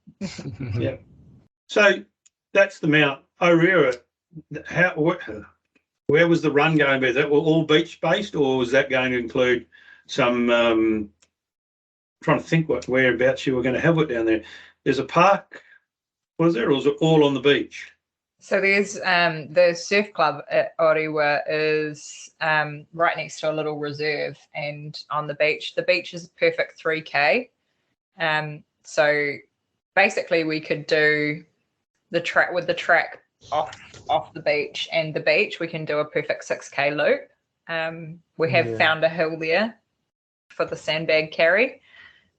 Yep. So that's the Mount Orewa. Where was the run going to be? Is that all beach based, or was that going to include some? Trying to think whereabouts you were going to have it down there. There's a park, was there, or was it all on the beach? So there's the surf club at Orewa is right next to a little reserve and on the beach. The beach is a perfect 3K. So basically we could do the track with the track off the beach and the beach. We can do a perfect 6K loop. We have found a hill there for the sandbag carry,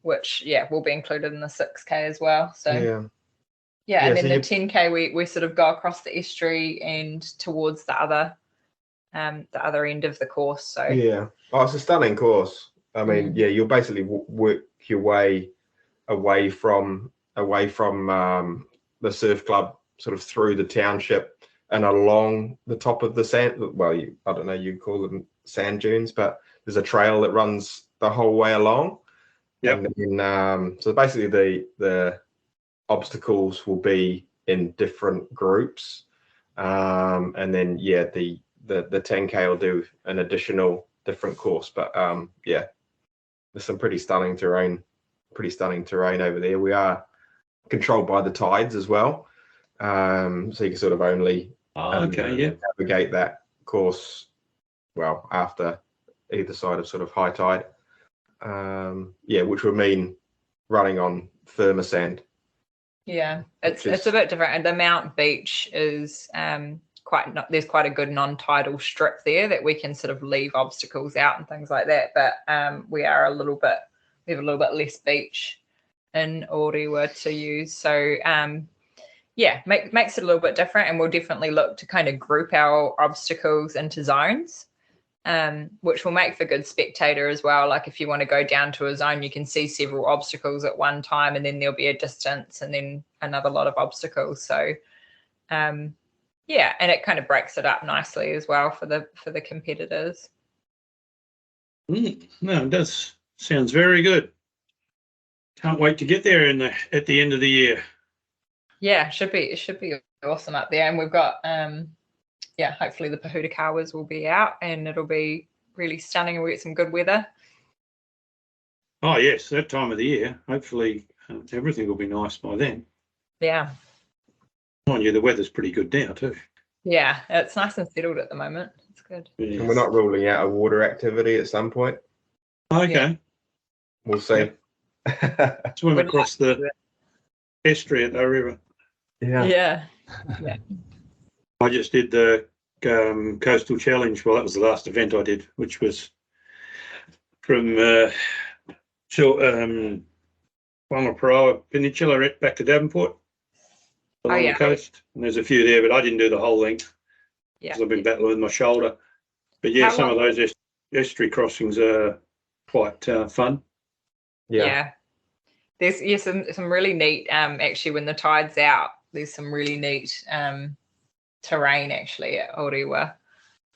which will be included in the 6K as well. So and then the 10K we sort of go across the estuary and towards the other end of the course. So it's a stunning course. I mean, you'll basically work your way away from the surf club, sort of through the township and along the top of the sand. Well, I don't know, you call them sand dunes, but there's a trail that runs the whole way along. Yep. And then, so basically the obstacles will be in different groups, and then the 10K will do an additional different course. But there's some pretty stunning terrain over there. We are controlled by the tides as well, so you can sort of only navigate that course after either side of sort of high tide, which would mean running on firmer sand. It's a bit different, and the Mount Beach is there's quite a good non-tidal strip there that we can sort of leave obstacles out and things like that, but we have a little bit less beach in Orewa to use, so makes it a little bit different. And we'll definitely look to kind of group our obstacles into zones, which will make for good spectator as well. Like if you want to go down to a zone, you can see several obstacles at one time, and then there'll be a distance and then another lot of obstacles. So and it kind of breaks it up nicely as well for the competitors. No, it does. Sounds very good. Can't wait to get there at the end of the year. It should be awesome up there. And we've got hopefully the Pahutakawas will be out and it'll be really stunning and we'll get some good weather. Oh yes, that time of the year. Hopefully everything will be nice by then. Yeah. Mind you, the weather's pretty good now too. Yeah, it's nice and settled at the moment. It's good. Yes. And we're not ruling out a water activity at some point. Okay. Yeah. We'll see. Swim across the estuary at Orewa. Yeah. I just did the coastal challenge. Well, that was the last event I did, which was from Whangaparoa Peninsula back to Devonport along the coast. And there's a few there, but I didn't do the whole length because I've been battling with my shoulder. But some of those estuary crossings are quite fun. Yeah. There's some really neat actually when the tide's out. There's some really neat terrain actually at Orewa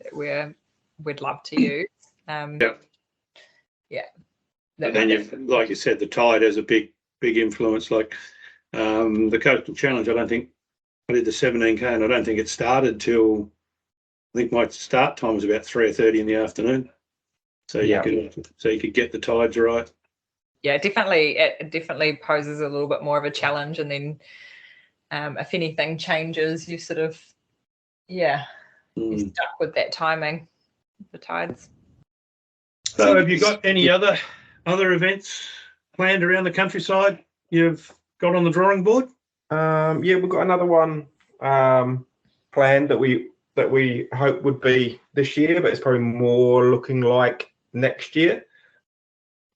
that we'd love to use. And then, like you said, the tide has a big influence. Like the coastal challenge, I did the 17K, and I don't think it started till my start time was about 3:30 in the afternoon. So you could get the tides right. Yeah, it definitely poses a little bit more of a challenge, and then if anything changes, you sort of you're stuck with that timing, the tides. So have you got any other events planned around the countryside you've got on the drawing board? We've got another one planned that we hope would be this year, but it's probably more looking like next year.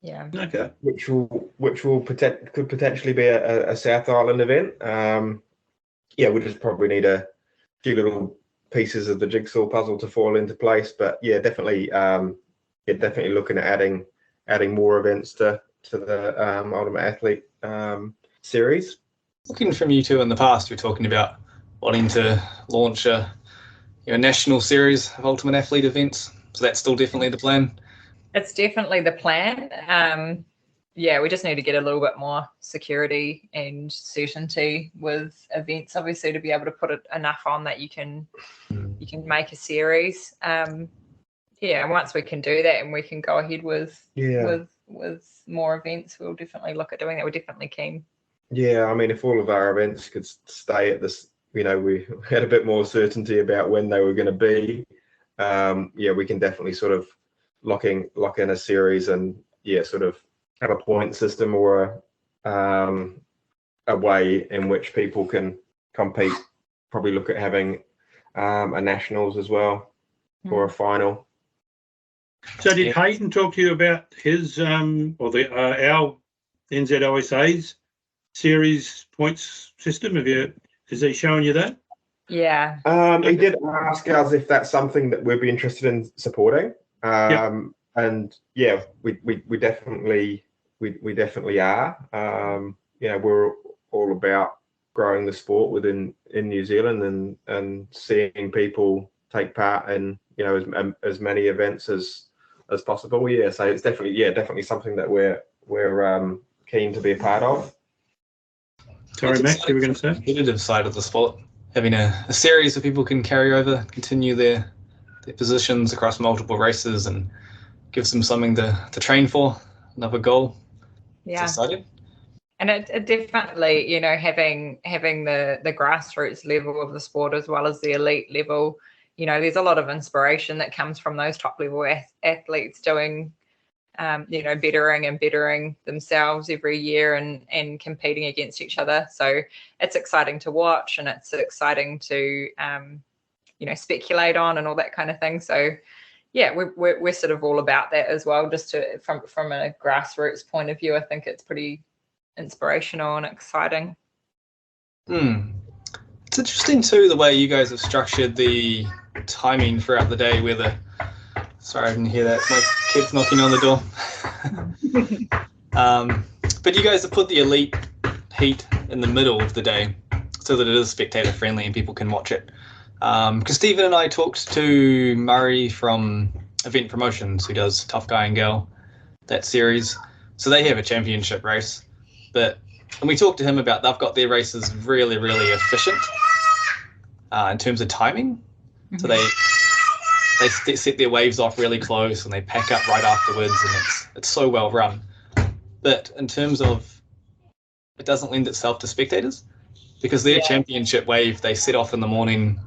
Yeah. Okay. Which could potentially be a South Island event. We just probably need a few little pieces of the jigsaw puzzle to fall into place. But definitely looking at adding more events to the Ultimate Athlete series. Looking from you two in the past, you're talking about wanting to launch a national series of Ultimate Athlete events. So that's still definitely the plan. It's definitely the plan. Yeah, we just need to get a little bit more security and certainty with events, obviously, to be able to put it enough on that you can make a series. Yeah, and once we can do that and we can go ahead with more events, we'll definitely look at doing that. We're definitely keen. Yeah, I mean, if all of our events could stay at this, we had a bit more certainty about when they were going to be. We can definitely sort of lock in a series and sort of have a point system or a way in which people can compete. Probably look at having a nationals as well or a final. So did Hayden talk to you about his or our NZOSA's series points system? Is he showing you that? Yeah. He did ask us if that's something that we'd be interested in supporting. And we definitely are. We're all about growing the sport in New Zealand and seeing people take part in as many events as possible. Yeah, so it's definitely something that we're keen to be a part of. Sorry, Max, you were going to say? Competitive side of the sport, having a series that people can carry over, continue their positions across multiple races, and gives them something to train for, another goal. Yeah. It's exciting. And it definitely, having the grassroots level of the sport as well as the elite level, there's a lot of inspiration that comes from those top level athletes doing, bettering themselves every year and competing against each other. So it's exciting to watch, and it's exciting to, speculate on and all that kind of thing. So yeah, we're sort of all about that as well. Just from a grassroots point of view, I think it's pretty inspirational and exciting. It's interesting too the way you guys have structured the timing throughout the day. Sorry, I didn't hear that. My kid's knocking on the door. But you guys have put the elite heat in the middle of the day so that it is spectator friendly and people can watch it. Because Stephen and I talked to Murray from Event Promotions, who does Tough Guy and Gal, that series. So they have a championship race. And we talked to him about they've got their races really, really efficient in terms of timing. Mm-hmm. So they set their waves off really close and they pack up right afterwards, and it's so well run. But in terms of, it doesn't lend itself to spectators, because their championship wave, they set off in the morning,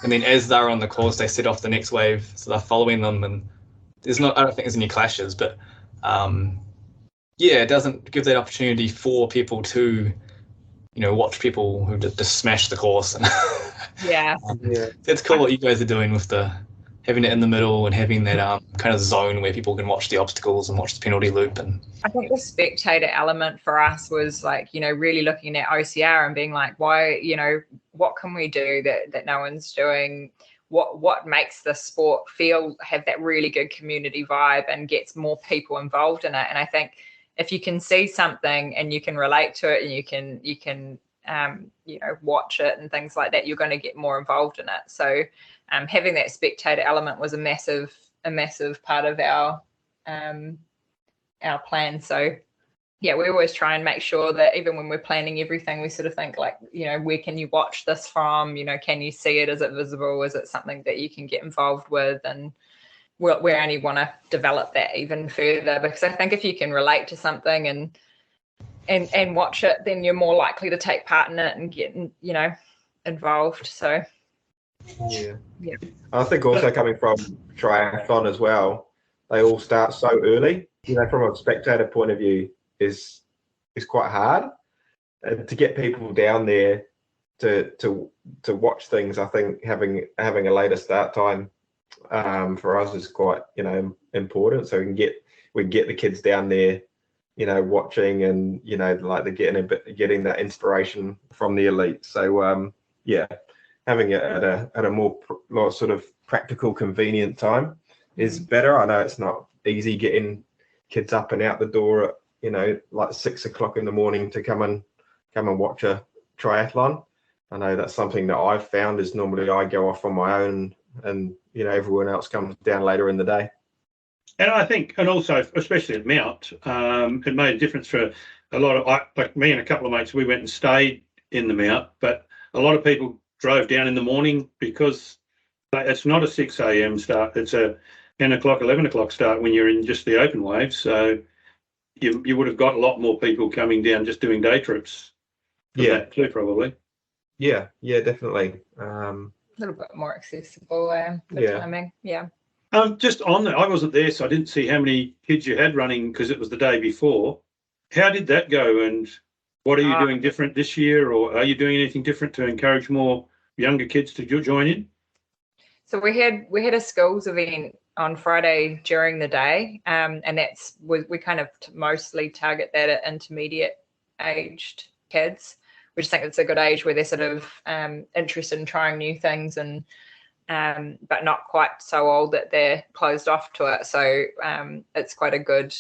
and then as they're on the course, they set off the next wave. So they're following them, and I don't think there's any clashes, but it doesn't give that opportunity for people to, watch people who just smash the course. And it's cool what you guys are doing with having it in the middle and having that kind of zone where people can watch the obstacles and watch the penalty loop. And I think the spectator element for us was like, really looking at OCR and being like, why, what can we do that no one's doing? What makes the sport have that really good community vibe and gets more people involved in it? And I think if you can see something and you can relate to it and you can watch it and things like that, you're going to get more involved in it. So having that spectator element was a massive part of our plan. So we always try and make sure that even when we're planning everything, we sort of think like, where can you watch this from? Can you see it? Is it visible? Is it something that you can get involved with? And we only want to develop that even further, because I think if you can relate to something and watch it, then you're more likely to take part in it and get involved. So I think also coming from triathlon as well, they all start so early. From a spectator point of view, is quite hard, and to get people down there to watch things. I think having a later start time for us is quite important, so we can get the kids down there watching, and like they're getting that inspiration from the elite. So having it at a more sort of practical, convenient time is better. I know it's not easy getting kids up and out the door at like 6 o'clock in the morning to come and watch a triathlon. I know that's something that I've found is normally I go off on my own and everyone else comes down later in the day. And I think, and also especially at Mount, it made a difference for a lot of, like me and a couple of mates. We went and stayed in the Mount, but a lot of people drove down in the morning because it's not a 6 a.m. start. It's a 10 o'clock, 11 o'clock start when you're in just the open waves. So you would have got a lot more people coming down just doing day trips. Yeah, that too, probably. Yeah, definitely. A little bit more accessible for timing. Yeah. Just on that, I wasn't there, so I didn't see how many kids you had running because it was the day before. How did that go, and what are you doing different this year, or are you doing anything different to encourage more younger kids to join in? So we had a schools event on Friday during the day, and we kind of mostly target that at intermediate aged kids. We just think it's a good age where they're sort of interested in trying new things and but not quite so old that they're closed off to it. So it's quite a good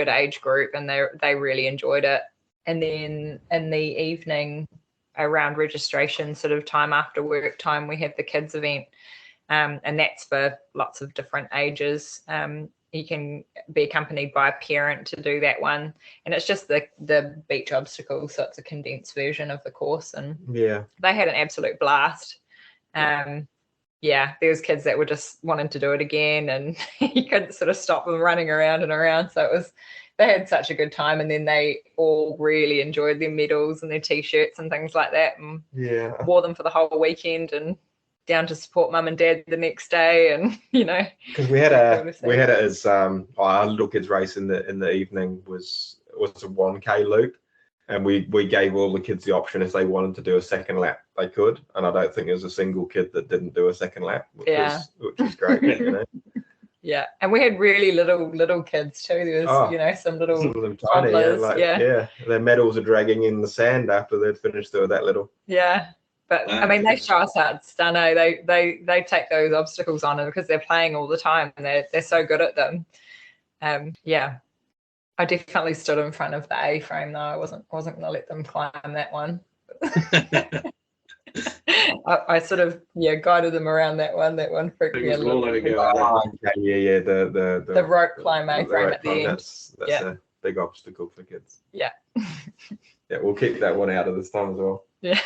age group, and they really enjoyed it. And then in the evening, around registration sort of time after work time, we have the kids event, and that's for lots of different ages. You can be accompanied by a parent to do that one, and it's just the beach obstacles, so it's a condensed version of the course, and they had an absolute blast. There was kids that were just wanting to do it again, and you couldn't sort of stop them running around and around. So they had such a good time, and then they all really enjoyed their medals and their t-shirts and things like that, and wore them for the whole weekend and down to support mum and dad the next day. And because we had it as our little kids race in the evening was a 1K loop. And we gave all the kids the option, if they wanted to do a second lap, they could. And I don't think there was a single kid that didn't do a second lap, which was great. Yeah, and we had really little kids too. There was some little tiny, toddlers, their medals are dragging in the sand after they'd finished doing that little. Yeah, but I mean, they show us how it's done. They take those obstacles on, and because they're playing all the time, and they're so good at them. I definitely stood in front of the A-frame though. I wasn't going to let them climb that one. I sort of guided them around that one. That one freaked me a little bit. The rope climb A-frame at the end. That's a big obstacle for kids. Yeah. Yeah, we'll keep that one out of this time as well. Yeah.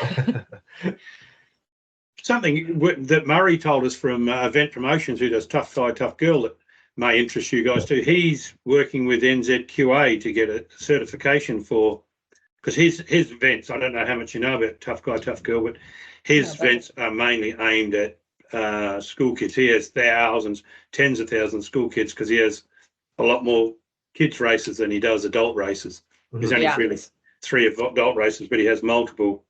Something that Murray told us from Event Promotions, who does Tough Guy, Tough Girl, that may interest you guys too. He's working with NZQA to get a certification for, because his events, I don't know how much you know about Tough Guy, Tough Girl, but his events are mainly aimed at school kids. He has thousands, tens of thousands of school kids, because he has a lot more kids races than he does adult races. There's only really 3 adult races, but he has multiple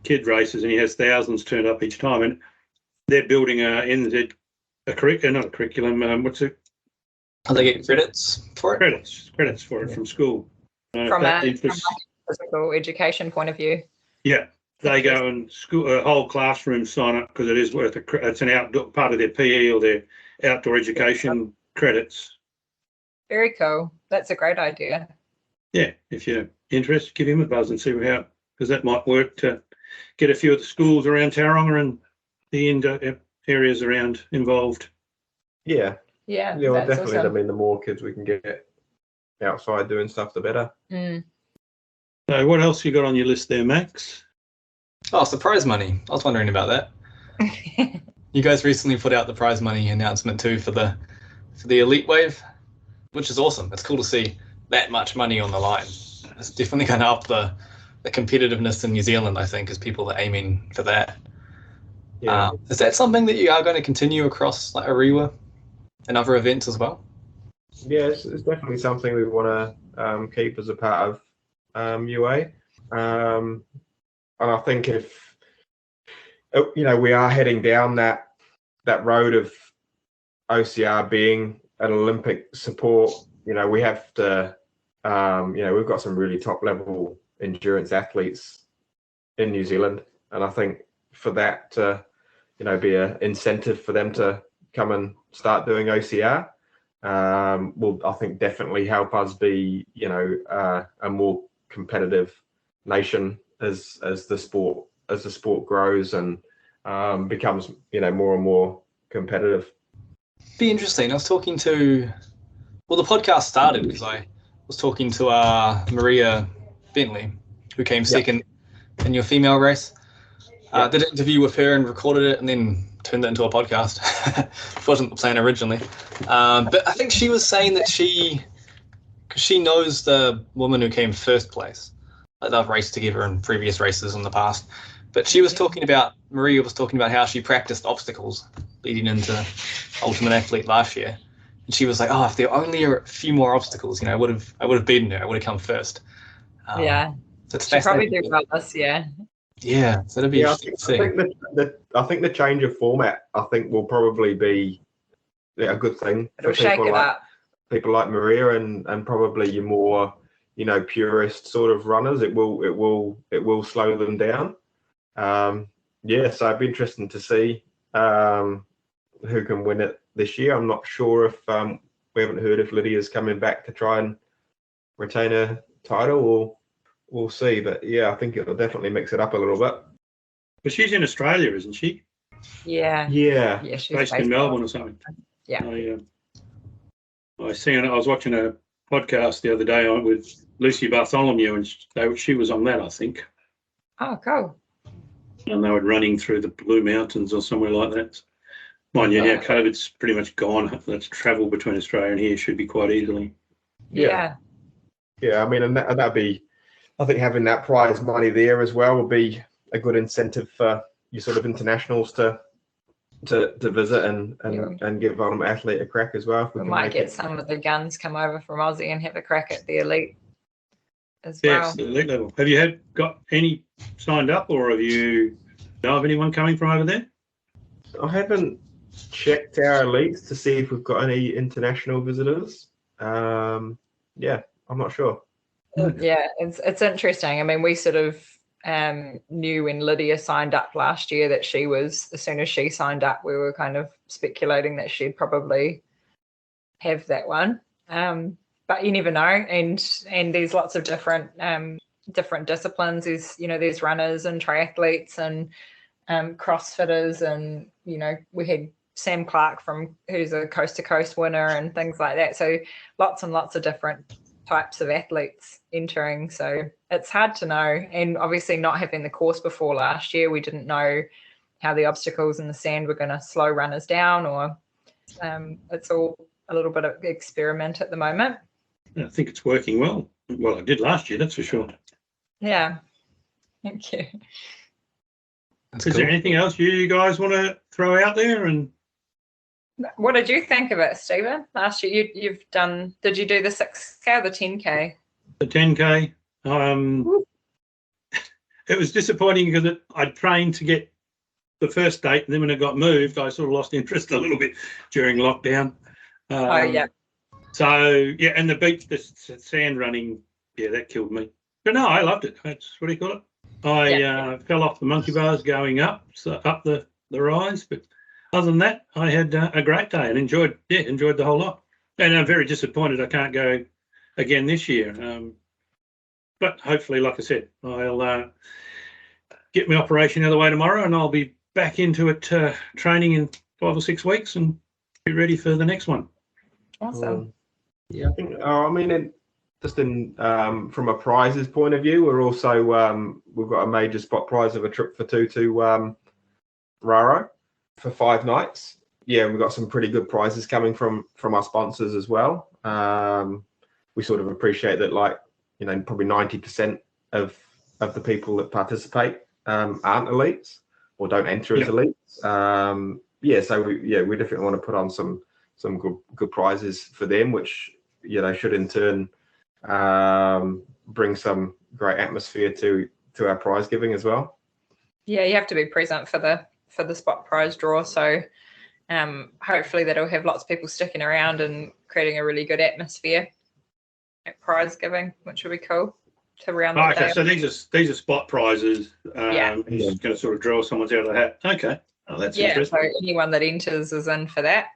kid races, and he has thousands turned up each time. And they're building not a curriculum. What's it? They get credits for it? Credits for it from school. From a physical education point of view. Yeah, they go and a whole classroom sign up, because it is it's an outdoor part of their PE or their outdoor education credits. Very cool. That's a great idea. Yeah, if you're interested, give him a buzz and see how, because that might work to get a few of the schools around Tauranga and the areas around involved. Yeah, well, definitely. Awesome. I mean, the more kids we can get outside doing stuff, the better. So what else you got on your list there, Max? Oh, it's the prize money. I was wondering about that. You guys recently put out the prize money announcement too for the Elite Wave, which is awesome. It's cool to see that much money on the line. It's definitely going to up the competitiveness in New Zealand, I think, as people are aiming for that. Yeah. Is that something that you are going to continue across like Orewa and other events as well? Yeah, it's definitely something we want to keep as a part of UA. And I think if we are heading down that road of OCR being an Olympic support, we have to, we've got some really top level endurance athletes in New Zealand, and I think for that to be an incentive for them to come and start doing OCR will, I think, definitely help us be a more competitive nation as the sport grows and becomes more and more competitive. Be interesting. I was talking to, well, the podcast started because I was talking to Maria Bentley, who came second in your female race. Did an interview with her and recorded it and then turned it into a podcast. Which wasn't the plan originally. But I think she was saying that because she knows the woman who came first place. Like they've raced together in previous races in the past. But Maria was talking about how she practiced obstacles leading into Ultimate Athlete last year. And she was like, oh, if there were only a few more obstacles, I would have beaten her. I would have come first. So it's probably do well this year. Yeah, so it'll be interesting to see. I think the change of format, I think, will probably be a good thing. It'll shake it up. People like Maria and probably your more, purist sort of runners. It will slow them down. So it'd be interesting to see who can win it this year. I'm not sure if we haven't heard if Lydia's coming back to try and retain her title, or we'll see. But I think it'll definitely mix it up a little bit. But she's in Australia, isn't she? Yeah. She's based in Melbourne or something. Yeah. I was watching a podcast the other day with Lucy Bartholomew, and she was on that, I think. Oh, cool. And they were running through the Blue Mountains or somewhere like that. Mind you, now COVID's pretty much gone. That's travel between Australia and here should be quite easily. Yeah. I mean, and that'd be, I think having that prize money there as well would be a good incentive for your sort of internationals to visit and give Ultimate Athlete a crack as well. We might get some of the guns come over from Aussie and have a crack at the elite as well. Yes, the elite level. Have you got any signed up, or have you know of anyone coming from over there? I haven't checked our elites to see if we've got any international visitors. I'm not sure. Yeah, it's interesting. I mean, we sort of knew when Lydia signed up last year that as soon as she signed up, we were kind of speculating that she'd probably have that one. But you never know. And there's lots of different disciplines. There's runners and triathletes and CrossFitters, and we had Sam Clark who's a coast to coast winner and things like that. So lots and lots of different types of athletes entering. So it's hard to know. And obviously not having the course before last year, we didn't know how the obstacles in the sand were going to slow runners down, or it's all a little bit of experiment at the moment. I think it's working well. Well, I did last year, that's for sure. Yeah. Thank you. Is there anything else you guys want to throw out there? And what did you think of it, Stephen? Last year you've done, did you do the 6K or the 10K? The 10K. It was disappointing because I trained to get the first date, and then when it got moved, I sort of lost interest a little bit during lockdown. So, and the sand running, that killed me. But no, I loved it. That's, what do you call it? I fell off the monkey bars going up the rise, but other than that, I had a great day and enjoyed the whole lot. And I'm very disappointed I can't go again this year. But hopefully, like I said, I'll get my operation out of the way tomorrow, and I'll be back into it training in 5 or 6 weeks and be ready for the next one. Awesome. I think, from a prizes point of view, we're also we've got a major spot prize of a trip for two to Raro for 5 nights. We've got some pretty good prizes coming from our sponsors as well. We sort of appreciate that, probably 90% of the people that participate aren't elites or don't enter as elites. So we definitely want to put on some good prizes for them, which should in turn bring some great atmosphere to our prize giving as well. You have to be present for the spot prize draw, so hopefully that'll have lots of people sticking around and creating a really good atmosphere at prize giving, which will be cool to round the day. So these are spot prizes. He's just going to sort of draw someone's out of the hat. Okay. Oh, that's interesting. So anyone that enters is in for that.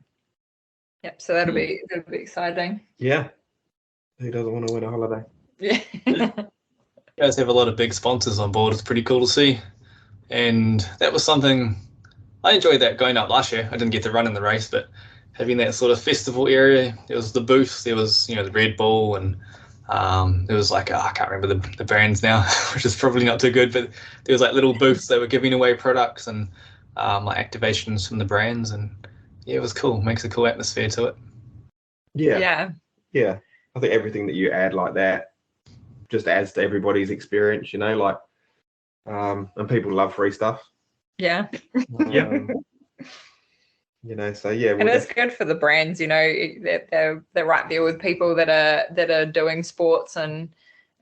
Yep. So that'll be exciting. Yeah. Who doesn't want to win a holiday? Yeah. You guys have a lot of big sponsors on board. It's pretty cool to see. And that was something I enjoyed that going up last year. I didn't get to run in the race, but having that sort of festival area, there was the booths, there was, the Red Bull, and there was like, I can't remember the brands now, which is probably not too good, but there was like little booths that were giving away products and like activations from the brands, and yeah, it was cool. Makes a cool atmosphere to it. Yeah. I think everything that you add like that just adds to everybody's experience, like, and people love free stuff. Yeah. So yeah, and it's good for the brands, they're right there with people that are doing sports and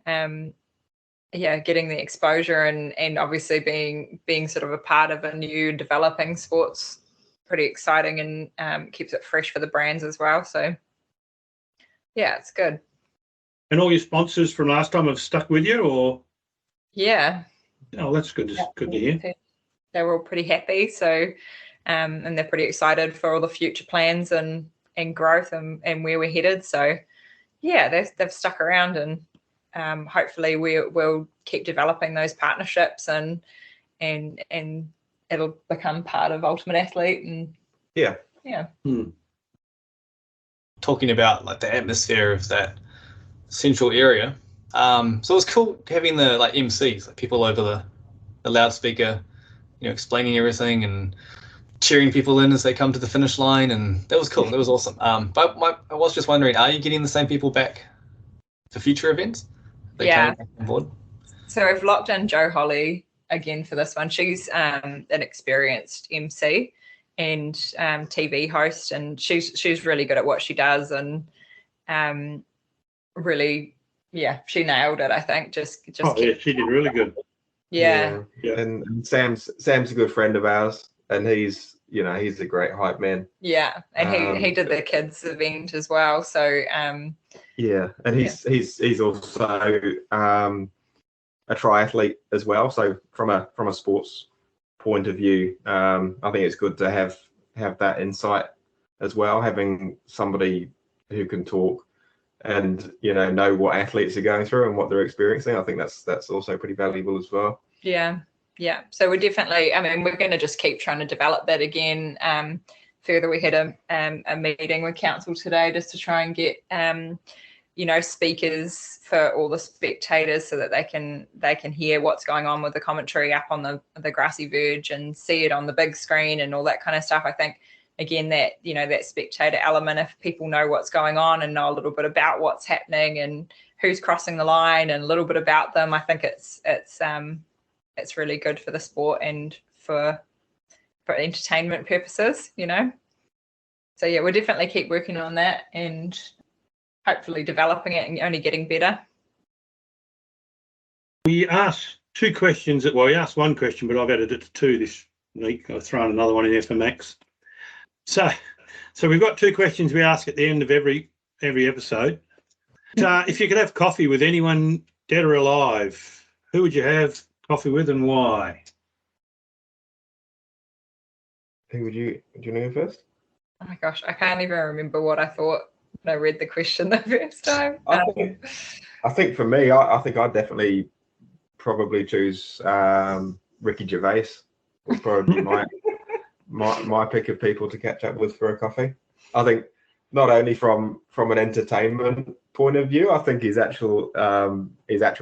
getting the exposure and obviously being sort of a part of a new developing sports, pretty exciting, and keeps it fresh for the brands as well. So yeah, it's good. And all your sponsors from last time have stuck with you, or? Yeah. Oh, that's good. Good to hear. They were all pretty happy. So, and they're pretty excited for all the future plans and growth and where we're headed. So, yeah, they've stuck around, and hopefully we'll keep developing those partnerships and it'll become part of Ultimate Athlete. And yeah. Talking about like the atmosphere of that central area, so it was cool having the like MCs, like people over the loudspeaker, explaining everything and cheering people in as they come to the finish line, and that was cool. That was awesome. But I was just wondering, are you getting the same people back for future events? Yeah. Back on board? So I've locked in Jo Holly again for this one. She's an experienced MC and TV host, and she's really good at what she does, and really, she nailed it. I think just she did really good. Yeah. And Sam's a good friend of ours, and he's a great hype man. Yeah, and he did the kids event as well. So and he's also a triathlete as well. So from a sports point of view, I think it's good to have that insight as well, having somebody who can talk and know what athletes are going through and what they're experiencing. I think that's also pretty valuable as well. Yeah. So we're definitely, we're going to just keep trying to develop that again. Further, we had a meeting with council today just to try and get speakers for all the spectators so that they can hear what's going on with the commentary up on the grassy verge and see it on the big screen and all that kind of stuff. I think again that that spectator element, if people know what's going on and know a little bit about what's happening and who's crossing the line and a little bit about them, I think it's really good for the sport and for entertainment purposes, So yeah, we'll definitely keep working on that and hopefully developing it and only getting better. We asked two questions. We asked one question, but I've added it to two this week. I've thrown another one in there for Max. So we've got two questions we ask at the end of every episode. If you could have coffee with anyone dead or alive, who would you have coffee with and why? Who would you know first? Oh my gosh, I can't even remember what I thought when I read the question the first time. I think for me, I think I'd definitely probably choose Ricky Gervais. Would probably be my pick of people to catch up with for a coffee. I think not only from an entertainment point of view, I think his actual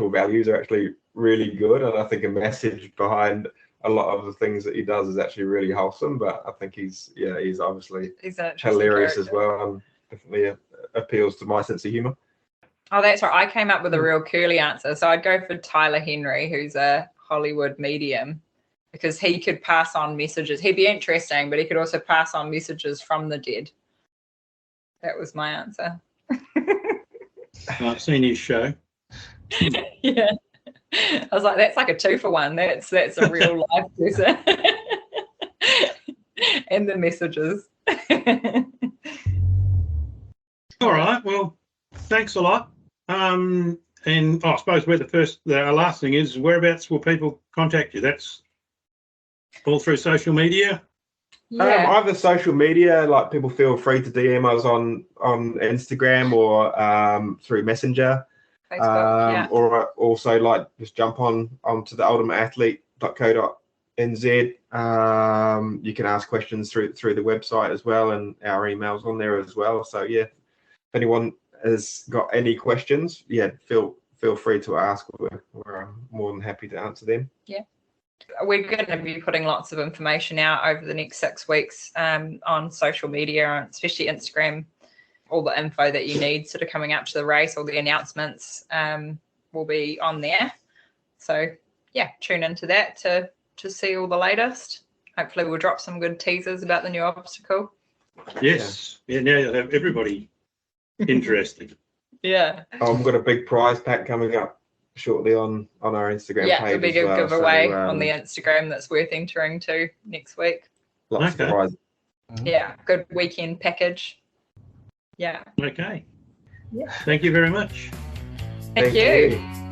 values are actually really good, and I think a message behind a lot of the things that he does is actually really wholesome. But I think he's obviously hilarious as well, and definitely appeals to my sense of humor. Oh, that's right. I came up with a real curly answer, so I'd go for Tyler Henry, who's a Hollywood medium, because he could pass on messages. He'd be interesting, but he could also pass on messages from the dead. That was my answer. I've seen his show. Yeah. I was like, that's like a 2-for-1. That's a real life person. And the messages. All right. Well, thanks a lot. And I suppose our last thing is, whereabouts will people contact you? That's all through social media? Yeah. Either social media, like people feel free to DM us on Instagram or through Messenger. Facebook, or also like just jump onto the ultimateathlete.co.nz You can ask questions through the website as well, and our emails on there as well. So yeah, if anyone has got any questions, yeah, feel free to ask. We're more than happy to answer them. Yeah. We're going to be putting lots of information out over the next 6 weeks on social media, especially Instagram. All the info that you need sort of coming up to the race, all the announcements will be on there. So yeah, tune into that to see all the latest. Hopefully we'll drop some good teasers about the new obstacle. Yes. Yeah, now you'll have everybody interested. Yeah. I've got a big prize pack coming up shortly on our Instagram Yeah, page. it'll be a as well. giveaway So, on the Instagram that's worth entering to next week. Lots Okay. of prizes. Yeah, good weekend package. Yeah. Okay. Yeah. Thank you very much. Thank you.